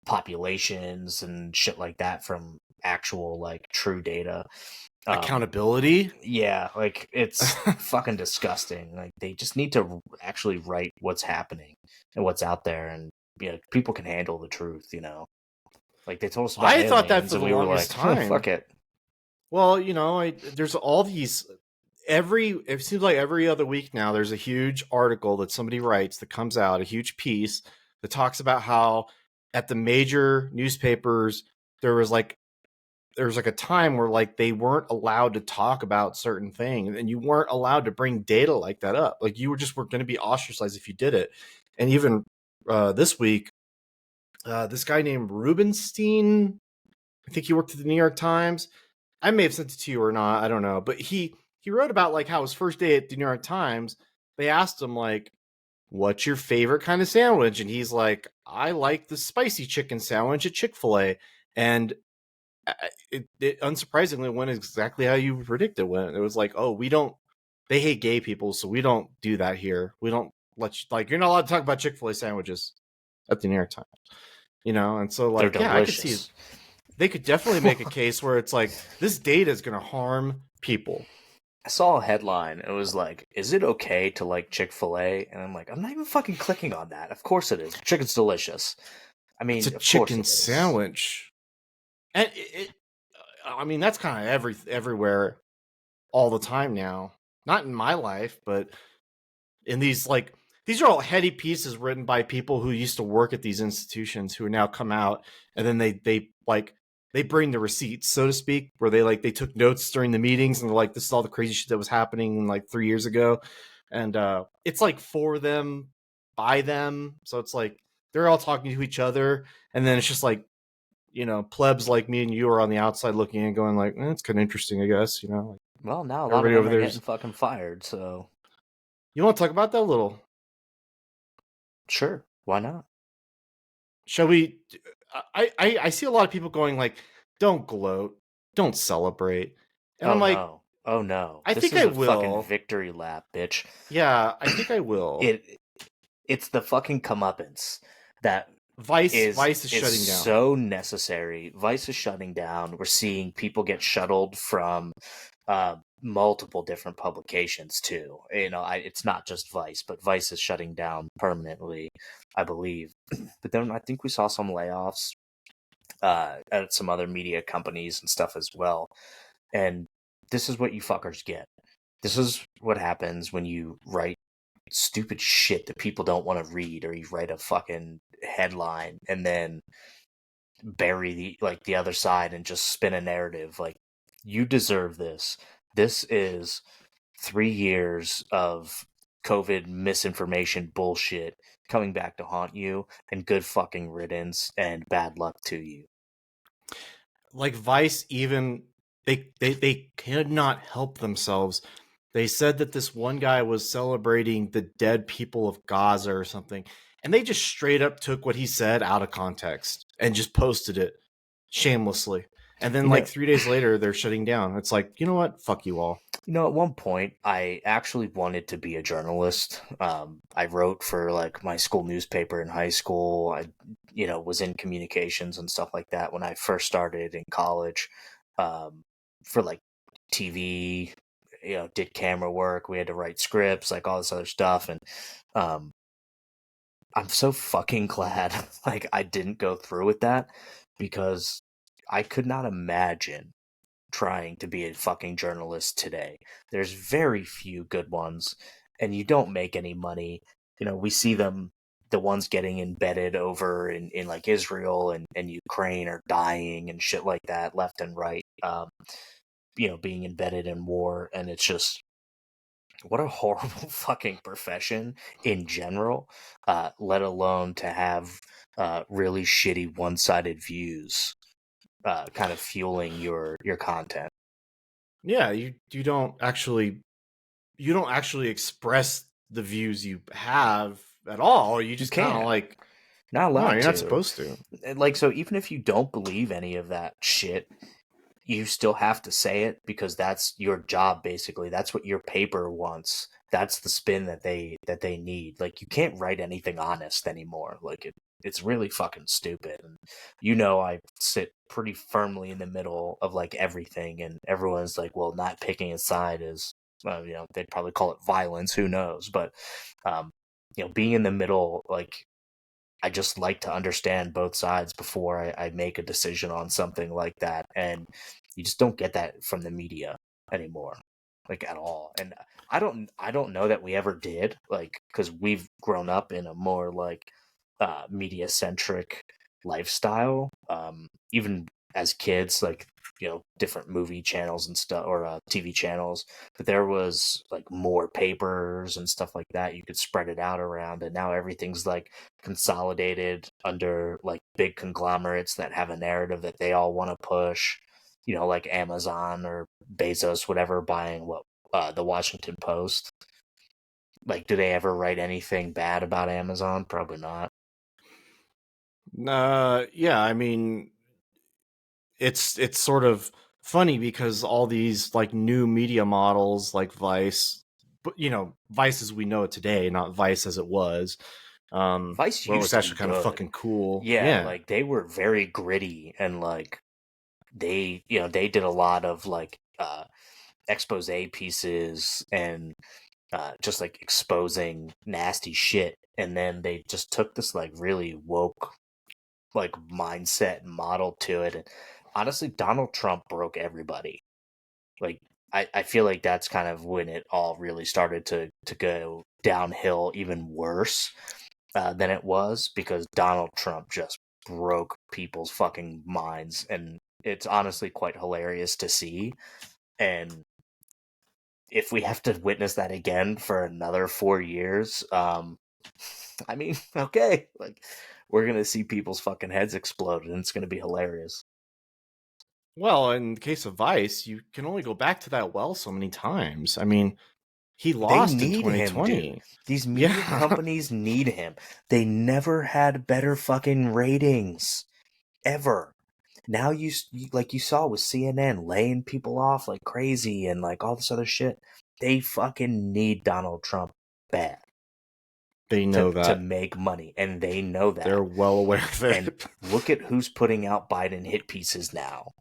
populations and shit like that from actual like true data. Accountability. Yeah, like it's fucking disgusting. Like they just need to actually write what's happening and what's out there, and people can handle the truth. Like they told us about I thought that aliens, for and the we were like, longest time. fuck it. Well, there's all these. It seems like every other week now there's a huge article that somebody writes that comes out, a huge piece that talks about how at the major newspapers there was like a time where like they weren't allowed to talk about certain things, and you weren't allowed to bring data like that up. Like you were going to be ostracized if you did it. And even this week, this guy named Rubenstein, I think he worked at the New York Times. I may have sent it to you or not, I don't know, but he wrote about like how his first day at the New York Times, they asked him like, "What's your favorite kind of sandwich?" And he's like, "I like the spicy chicken sandwich at Chick-fil-A." And it unsurprisingly went exactly how you predicted. When it was like, "Oh, they hate gay people, so we don't do that here. We don't let you, like, you're not allowed to talk about Chick-fil-A sandwiches at the New York Times." And so like, They're yeah, I could see delicious. they could definitely make a case where it's like this data is going to harm people. I saw a headline. It was like, "Is it okay to like Chick-fil-A?" And I'm like, I'm not even fucking clicking on that. Of course it is. Chicken's delicious. I mean, It's a of course chicken it is. sandwich, and I mean that's kind of everywhere all the time now. Not in my life, but in these are all heady pieces written by people who used to work at these institutions who are now come out, and then they bring the receipts, so to speak, where they took notes during the meetings, and they're like, this is all the crazy shit that was happening like 3 years ago. And it's like for them, by them. So it's like they're all talking to each other, and then it's just like, plebs like me and you are on the outside looking in going like, it's kind of interesting, I guess, Well, now a lot of Everybody them over are getting there's. fucking fired, so You want to talk about that a little? sure, why not? Shall we? I see a lot of people going like, "Don't gloat, don't celebrate," and I'm Oh like, no. Oh no. I This think is I a fucking will. victory lap, bitch. Yeah, I think I will. It it's the fucking comeuppance that Vice is is shutting down. so necessary. Vice is shutting down. We're seeing people get shuttled from multiple different publications too. You know, it's not just Vice, but Vice is shutting down permanently, I believe. But then I think we saw some layoffs at some other media companies and stuff as well. And this is what you fuckers get. This is what happens when you write stupid shit that people don't want to read, or you write a fucking headline and then bury the other side and just spin a narrative. Like, you deserve this. This is 3 years of COVID misinformation bullshit coming back to haunt you, and good fucking riddance and bad luck to you. Like Vice, even they could not help themselves. They said that this one guy was celebrating the dead people of Gaza or something, and they just straight up took what he said out of context and just posted it shamelessly. And then You like know, 3 days later, they're shutting down. It's like, you know what? Fuck you all. at one point, I actually wanted to be a journalist. I wrote for like my school newspaper in high school. I, was in communications and stuff like that when I first started in college. For like TV, did camera work. We had to write scripts, like all this other stuff, and um, I'm so fucking glad like I didn't go through with that, because I could not imagine trying to be a fucking journalist today. There's very few good ones, and you don't make any money. We see them, the ones getting embedded over in like Israel and Ukraine, are dying and shit like that left and right. Being embedded in war, and it's just, what a horrible fucking profession in general, let alone to have really shitty one-sided views kind of fueling your content. Yeah, you don't actually express the views you have at all. You You just kind of can't. like, Not no, allowed you're not to. supposed to. Like, so even if you don't believe any of that shit, you still have to say it, because that's your job, basically. That's what your paper wants. That's the spin that they need. Like, you can't write anything honest anymore. Like, it's really fucking stupid. And I sit pretty firmly in the middle of like everything, and everyone's like, well, not picking a side is, they'd probably call it violence, who knows. But um being in the middle, like, I just like to understand both sides before I make a decision on something like that. And you just don't get that from the media anymore, like, at all. And I don't know that we ever did, like, because we've grown up in a more like media centric lifestyle. Even as kids, like, different movie channels and stuff, or TV channels, but there was like more papers and stuff like that. You could spread it out around, and now everything's like consolidated under like big conglomerates that have a narrative that they all want to push. Like Amazon or Bezos, whatever, buying the Washington Post. Like, do they ever write anything bad about Amazon? Probably not. Yeah, I mean, it's sort of funny because all these like new media models like Vice, but Vice as we know it today, not Vice as it was, Vice where it was used to be actually kind of good. fucking cool. Yeah, Yeah. like, they were very gritty, and like, they did a lot of like expose pieces, and just like exposing nasty shit. And then they just took this like really woke like mindset and model to it. And honestly, Donald Trump broke everybody. Like, I feel like that's kind of when it all really started to go downhill even worse than it was, because Donald Trump just broke people's fucking minds, and it's honestly quite hilarious to see. And if we have to witness that again for another 4 years, I mean, okay, like, we're gonna see people's fucking heads explode, and it's gonna be hilarious. Well, in the case of Vice, you can only go back to that well so many times. I mean, he They lost in need him, dude. 2020. These media Yeah. companies need him. They never had better fucking ratings. Ever. Now like you saw with CNN laying people off like crazy and like all this other shit. They fucking need Donald Trump bad They to know that. make money, and they know that. They're well aware of And it. look at who's putting out Biden hit pieces now.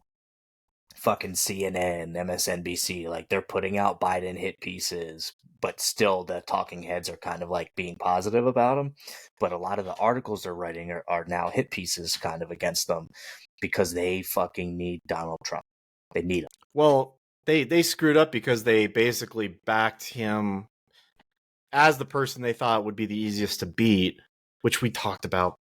Fucking CNN, MSNBC, like they're putting out Biden hit pieces, but still the talking heads are kind of like being positive about them. But a lot of the articles they're writing are now hit pieces kind of against them because they fucking need Donald Trump. They need him. Well, they screwed up because they basically backed him as the person they thought would be the easiest to beat, which we talked about.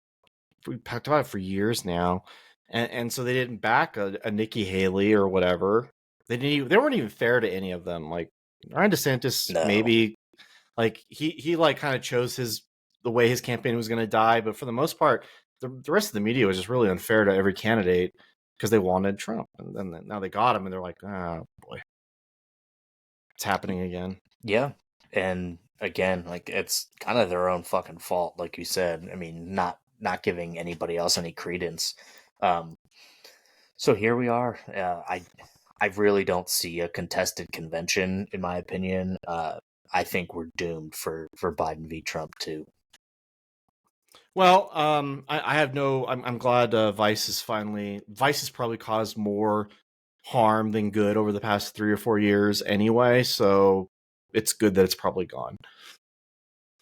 We talked about it for years now, and so they didn't back a Nikki Haley or whatever. They weren't even fair to any of them. Like Ron DeSantis, No. maybe like he like kind of chose the way his campaign was going to die, but for the most part, the rest of the media was just really unfair to every candidate because they wanted Trump, and then now they got him, and they're like, oh boy, it's happening again. Yeah. And again, like it's kind of their own fucking fault, like you said. I mean, not giving anybody else any credence. Um, so here we are. I really don't see a contested convention, in my opinion. I think we're doomed for Biden v. Trump too. Well, I have no. I'm glad Vice has probably caused more harm than good over the past 3 or 4 years anyway. So it's good that it's probably gone.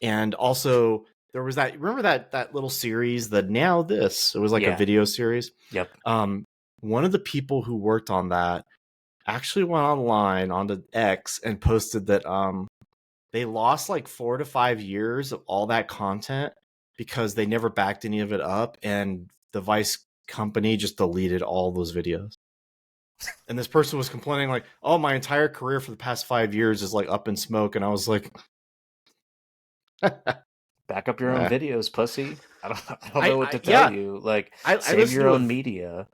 And also, there was that. Remember that little series, the Now This? It was like a Yeah. video series. Yep. One of the people who worked on that actually went online onto X and posted that they lost like 4 to 5 years of all that content because they never backed any of it up, and the Vice company just deleted all those videos. And this person was complaining like, "Oh, my entire career for the past 5 years is like up in smoke," and I was like, Back up your own eh. videos, pussy. I don't know what to tell Yeah, you. Like, I save listened your to own media.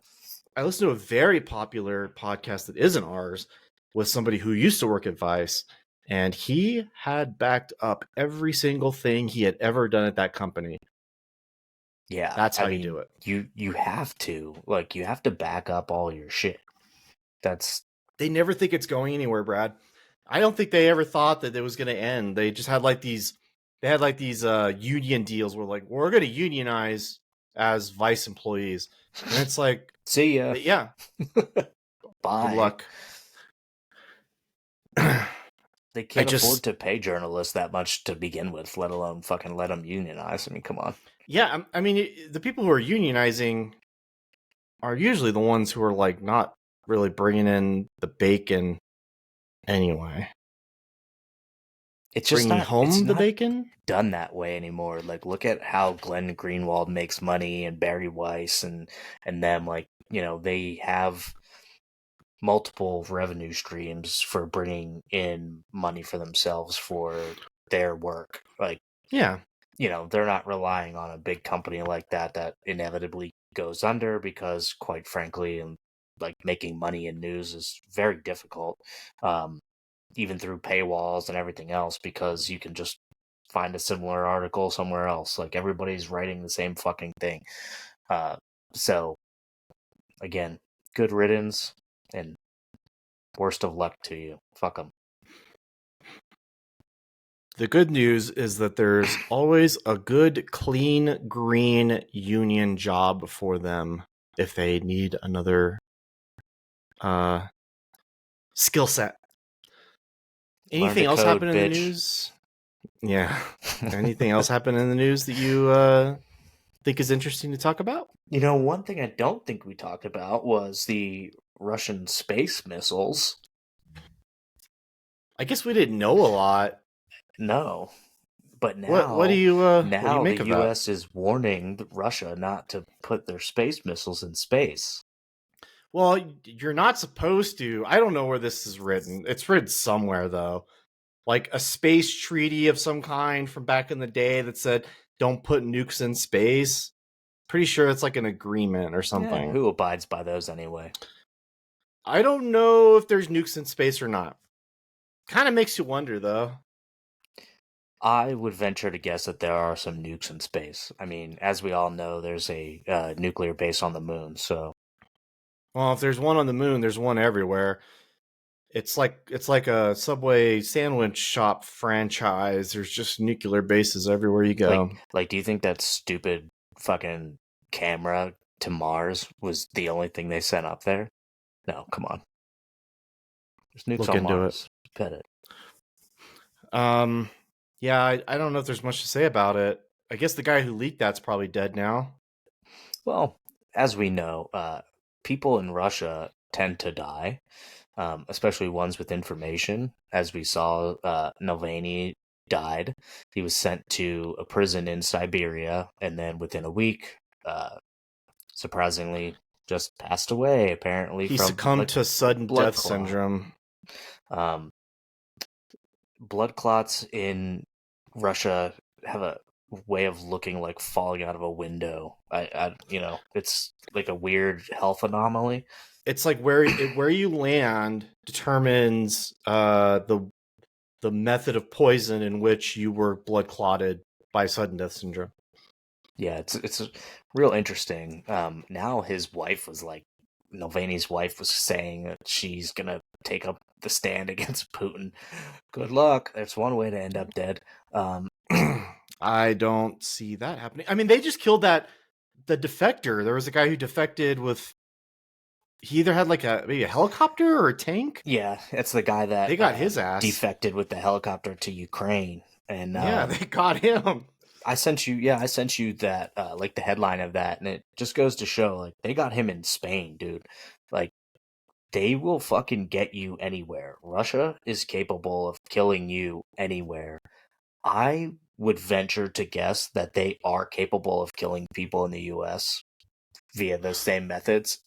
I listened to a very popular podcast that isn't ours with somebody who used to work at Vice, and he had backed up every single thing he had ever done at that company. Yeah, That's I how you mean, do it. you have to like you have to back up all your shit. That's They never think it's going anywhere, Brad. I don't think they ever thought that it was going to end. They just had like these union deals where like we're going to unionize as Vice employees. And it's like see ya. yeah, good Bye. luck. They I can't afford just to pay journalists that much to begin with, let alone fucking let them unionize. I mean, come on. yeah, I mean the people who are unionizing are usually the ones who are like not really bringing in the bacon anyway. It's just Bringing not. It's home the not bacon? done that way anymore. Like, look at how Glenn Greenwald makes money and Barry Weiss and them. Like, they have multiple revenue streams for bringing in money for themselves for their work. Like, Yeah. they're not relying on a big company like that inevitably goes under because, quite frankly, and like making money in news is very difficult, even through paywalls and everything else, because you can just find a similar article somewhere else. Like everybody's writing the same fucking thing. So again, good riddance and worst of luck to you. Fuck them. The good news is that there's always a good, clean, green union job for them if they need another skill set. Anything else happen in the news? Yeah. Anything else happen in the news that you think is interesting to talk about? One thing I don't think we talked about was the Russian space missiles. I guess we didn't know a lot. No. But What do now, you the make of that? U.S. is warning Russia not to put their space missiles in space. Well, you're not supposed to. I don't know where this is written. It's written somewhere though. Like a space treaty of some kind from back in the day that said don't put nukes in space. Pretty sure it's like an agreement or Yeah, something. who abides by those anyway? I don't know if there's nukes in space or not. Kind of makes you wonder, though. I would venture to guess that there are some nukes in space. I mean, as we all know, there's a nuclear base on the moon. So, Well, if there's one on the moon, there's one everywhere. It's like a Subway sandwich shop franchise. There's just nuclear bases everywhere you go. do you think that stupid fucking camera to Mars was the only thing they sent up there? No, come on. There's nukes Look on into Mars. Bet it. Yeah, I don't know if there's much to say about it. I guess the guy who leaked that's probably dead now. Well, as we know, people in Russia tend to die, especially ones with information. As we saw, Navalny died. He was sent to a prison in Siberia, and then within a week, surprisingly, just passed away. Apparently, He from succumbed to sudden blood death clot. syndrome. Um, blood clots in Russia have a way of looking like falling out of a window. It's like a weird health anomaly. It's like where you land determines the method of poison in which you were blood clotted by sudden death syndrome. Yeah, it's real interesting. Now his wife was like, Navalny's wife was saying that she's gonna take up the stand against Putin. Good luck. There's one way to end up dead. I don't see that happening. I mean, they just killed the defector. There was a guy who defected with. He either had like maybe a helicopter or a tank. Yeah, it's the guy that they got his ass defected with the helicopter to Ukraine, and yeah, they got him. I sent you that like the headline of that, and it just goes to show like they got him in Spain, dude. Like they will fucking get you anywhere. Russia is capable of killing you anywhere. I would venture to guess that they are capable of killing people in the US via those same methods.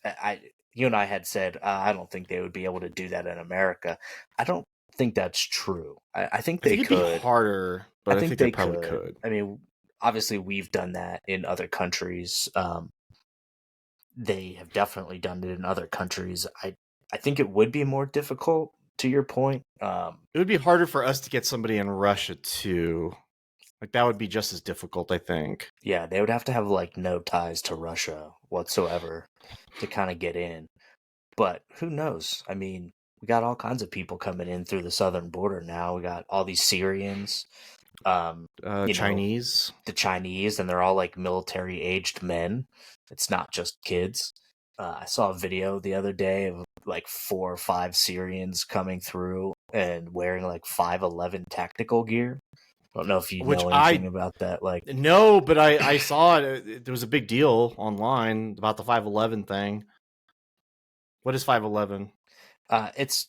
You and I had said I don't think they would be able to do that in America. I don't think that's true. I think they it'd could. Be harder, but I think they probably could. I mean, obviously we've done that in other countries. They have definitely done it in other countries. I think it would be more difficult. To your point, it would be harder for us to get somebody in Russia too. Like that would be just as difficult, I think. Yeah, they would have to have like no ties to Russia whatsoever to kind of get in. But who knows? I mean, we got all kinds of people coming in through the southern border now. We got all these Syrians, Chinese, the Chinese, and they're all like military aged men. It's not just kids. I saw a video the other day of like 4 or 5 Syrians coming through and wearing like 511 tactical gear. I don't know if you know anything about that. Like, no, but I saw it. There was a big deal online about the 511 thing. What is 511? It's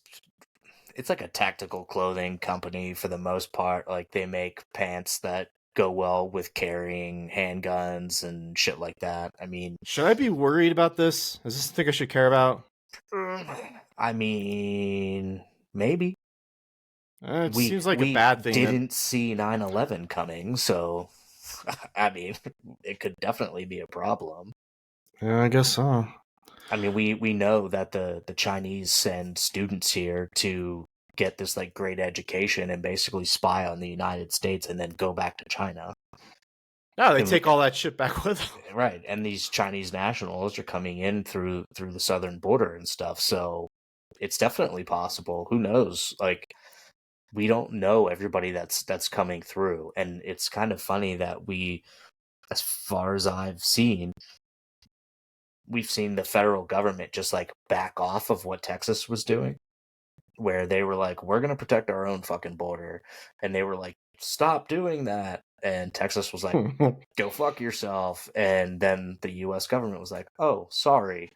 like a tactical clothing company for the most part. Like they make pants that go well with carrying handguns and shit like that. I mean, should I be worried about this? Is this something I should care about? I mean, maybe. It seems like a bad thing. We didn't see 9/11 coming, so I mean, it could definitely be a problem. Yeah, I guess so. I mean, we know that the Chinese send students here to get this like great education and basically spy on the United States and then go back to China. No, they take all that shit back with them. Right, and these Chinese nationals are coming in through the southern border and stuff, so it's definitely possible. Who knows? Like, we don't know everybody that's coming through, and it's kind of funny that we, as far as I've seen, we've seen the federal government just like back off of what Texas was doing, where they were like, we're going to protect our own fucking border. And they were like, stop doing that. And Texas was like, go fuck yourself. And then the US government was like, oh, sorry.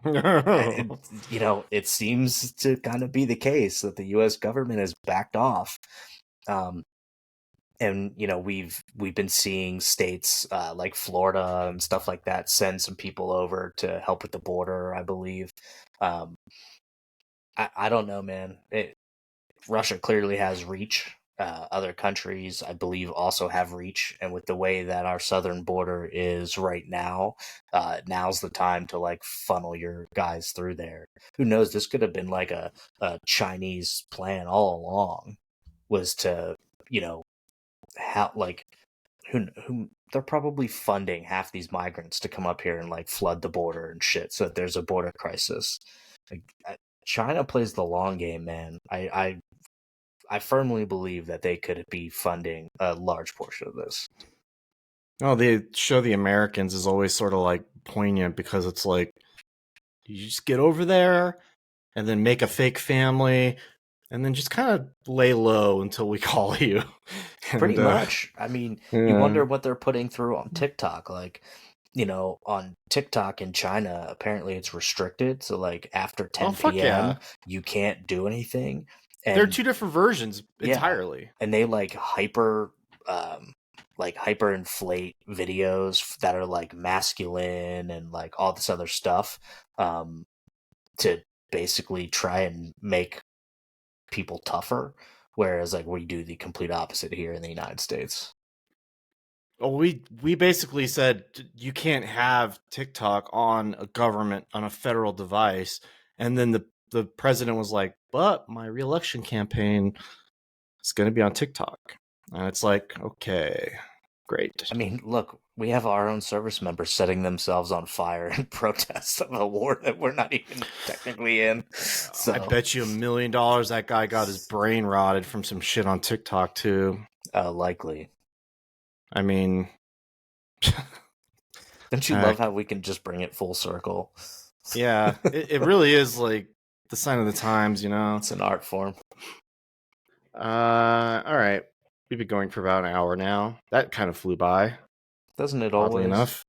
It seems to kind of be the case that the US government has backed off. And we've been seeing states like Florida and stuff like that send some people over to help with the border, I believe. I don't know, man. Russia clearly has reach, other countries, I believe, also have reach. And with the way that our southern border is right now, now's the time to like funnel your guys through there. Who knows? This could have been like a Chinese plan all along, was to, you know, like who they're probably funding half these migrants to come up here and like flood the border and shit, so that there's a border crisis. Like, China plays the long game, man. I firmly believe that they could be funding a large portion of this. Oh, they show the Americans is always sort of like poignant because it's like you just get over there and then make a fake family and then just kind of lay low until we call you. Pretty And much. I mean, you yeah. wonder what they're putting through on TikTok. Like, on TikTok in China, apparently it's restricted. So, like, after Oh 10 fuck yeah. p.m., you can't do anything. There are And two different versions yeah, entirely. and they hyper inflate videos that are like masculine and like all this other stuff, to basically try and make people tougher, whereas like we do the complete opposite here in the United States. Well, we basically said you can't have TikTok on a federal device, and then the president was like, "But my reelection campaign is going to be on TikTok," and it's like, okay, great. I mean, look, we have our own service members setting themselves on fire in protest of a war that we're not even technically in. I So, bet you $1 million that guy got his brain rotted from some shit on TikTok too. likely. I mean, Don't you love heck, how we can just bring it full circle? yeah, it really is like the sign of the times, you know. It's an art form. All right. We've been going for about an hour now. That kind of flew by, Doesn't it oddly always? enough.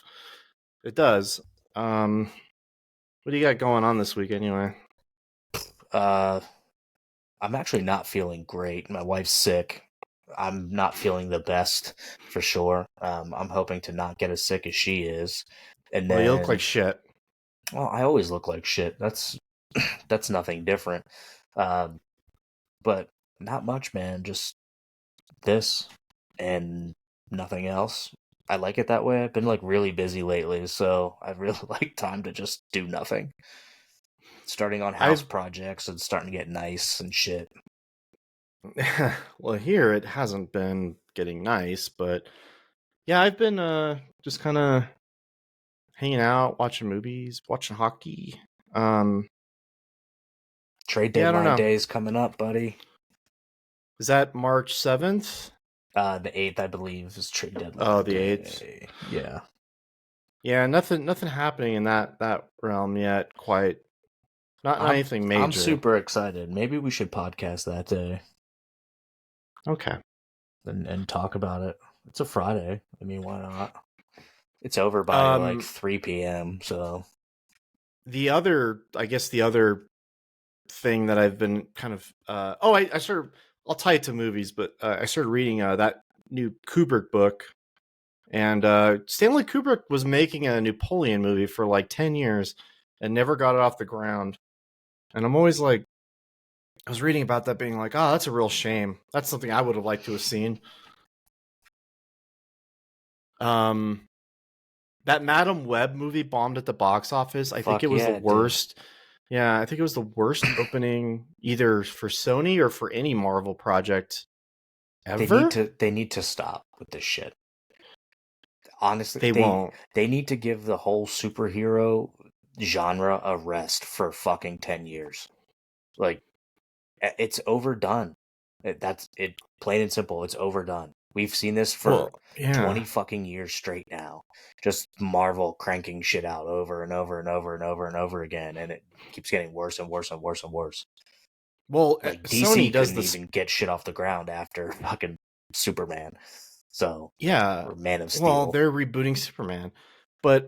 It does. What do you got going on this week anyway? Uh, I'm actually not feeling great. My wife's sick. I'm not feeling the best for sure. I'm hoping to not get as sick as she is. And Well, you look like then, shit. well, I always look like shit. That's nothing different. Um, but not much, man. Just this and nothing else. I like it that way. I've been like really busy lately, so I really like time to just do nothing. Starting on house I've projects and starting to get nice and shit. well, here it hasn't been getting nice, but yeah, I've been just kind of hanging out, watching movies, watching hockey. Um Trade yeah, I don't deadline know. day is coming up, buddy. Is that March 7th? The 8th, I believe, is trade Oh, deadline the 8th. day. Yeah. Yeah, nothing happening in that realm yet quite. Not I'm anything I'm major. super excited. Maybe we should podcast that day Okay. and talk about it. It's a Friday. I mean, why not? It's over by like Um 3 p.m., so I guess the other thing that I've been kind of I started. I'll tie it to movies, but I started reading that new Kubrick book, and Stanley Kubrick was making a Napoleon movie for like 10 years and never got it off the ground. And I'm always like, I was reading about that, being like, oh, that's a real shame. That's something I would have liked to have seen. Um, that Madam Web movie bombed at the box office. I think it fuck was the yeah, it did. worst. Yeah, I think it was the worst opening either for Sony or for any Marvel project ever. They need to stop with this shit. Honestly, They won't. they need to give the whole superhero genre a rest for fucking 10 years. Like, it's overdone. That's it, plain and simple. It's overdone. We've seen this for Well, yeah. 20 fucking years straight now. Just Marvel cranking shit out over and over and over and over and over again, and it keeps getting worse and worse and worse and worse. Well, Like, Sony DC does couldn't this. even get shit off the ground after fucking Superman. So, Yeah. or Man of Well, Steel. they're rebooting Superman, but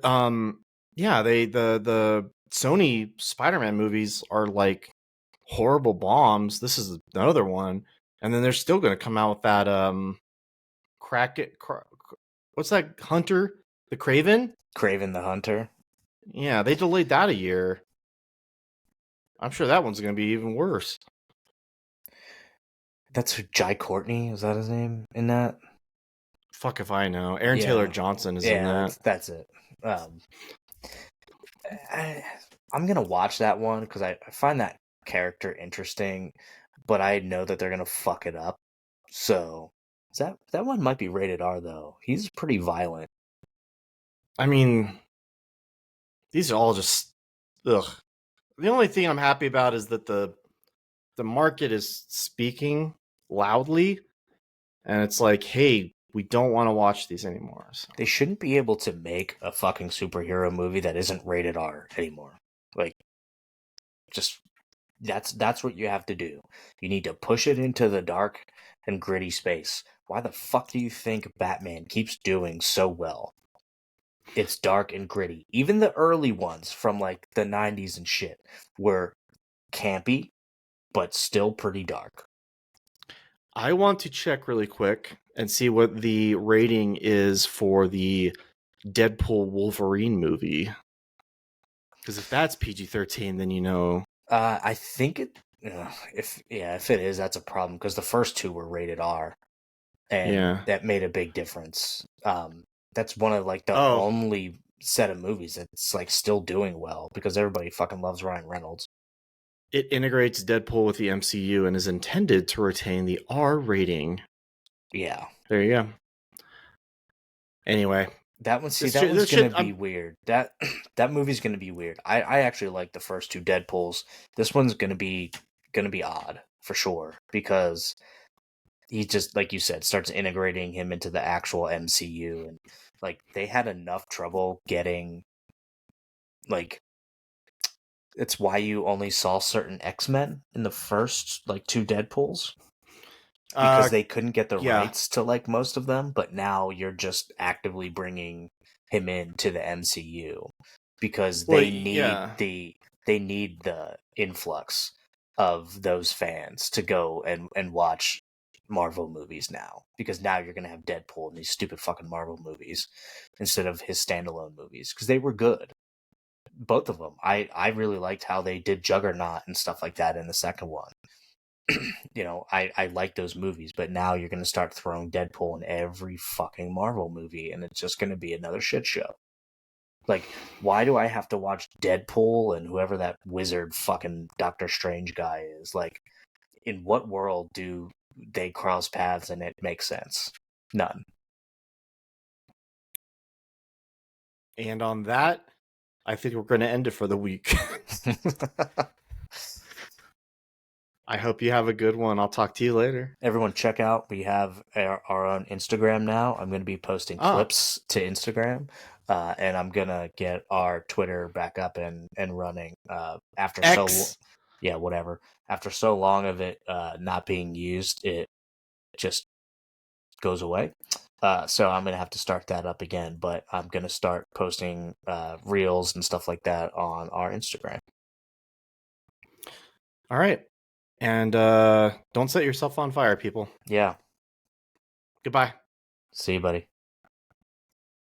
yeah, the Sony Spider-Man movies are like horrible bombs. This is another one, and then they're still going to come out with that what's that Hunter the Craven? Craven the Hunter. Yeah, they delayed that a year. I'm sure that one's going to be even worse. That's who, Jai Courtney, is that his name in that? Fuck if I know. Aaron Taylor Yeah, Johnson is in yeah, that. that's it. Um, I, I'm gonna watch that one because I find that character interesting, but I know that they're gonna fuck it up. So that one might be rated R though. He's pretty violent. I mean, these are all just ugh. The only thing I'm happy about is that the market is speaking loudly, and it's like, hey, we don't want to watch these anymore. So. They shouldn't be able to make a fucking superhero movie that isn't rated R anymore. Like, just that's what you have to do. You need to push it into the dark and gritty space. Why the fuck do you think Batman keeps doing so well? It's dark and gritty. Even the early ones from like the 90s and shit were campy, but still pretty dark. I want to check really quick and see what the rating is for the Deadpool Wolverine movie. Because if that's PG-13, then you know. I think it. If it is, that's a problem because the first two were rated R, and Yeah. that made a big difference. That's one of like the Oh, only set of movies that's like still doing well because everybody fucking loves Ryan Reynolds. it integrates Deadpool with the MCU and is intended to retain the R rating. Yeah, There you go. Anyway, that one. See, this that shit. one's This gonna shit. be weird. That movie's gonna be weird. I actually like the first two Deadpools. This one's gonna be odd for sure because he just, like you said, starts integrating him into the actual MCU, and like they had enough trouble getting like it's why you only saw certain X-Men in the first like two Deadpools Uh, because they couldn't get the yeah. rights to like most of them, but now you're just actively bringing him into the MCU because Well, yeah. they need the influx of those fans to go and watch Marvel movies now because now you're going to have Deadpool in these stupid fucking Marvel movies instead of his standalone movies because they were good, both of them. I really liked how they did Juggernaut and stuff like that in the second one. I like those movies, but now you're going to start throwing Deadpool in every fucking Marvel movie, and it's just going to be another shit show. Like, why do I have to watch Deadpool and whoever that wizard fucking Doctor Strange guy is? Like, in what world do they cross paths and it makes sense? None. And on that, I think we're going to end it for the week. I hope you have a good one. I'll talk to you later. Everyone, check out. We have our own Instagram now. I'm going to be posting Ah, clips to Instagram, and I'm gonna get our Twitter back up and running. After X. yeah, whatever. After so long of it not being used, it just goes away. So I'm gonna have to start that up again. But I'm gonna start posting reels and stuff like that on our Instagram. All right. And don't set yourself on fire, people. Yeah. Goodbye. See you, buddy.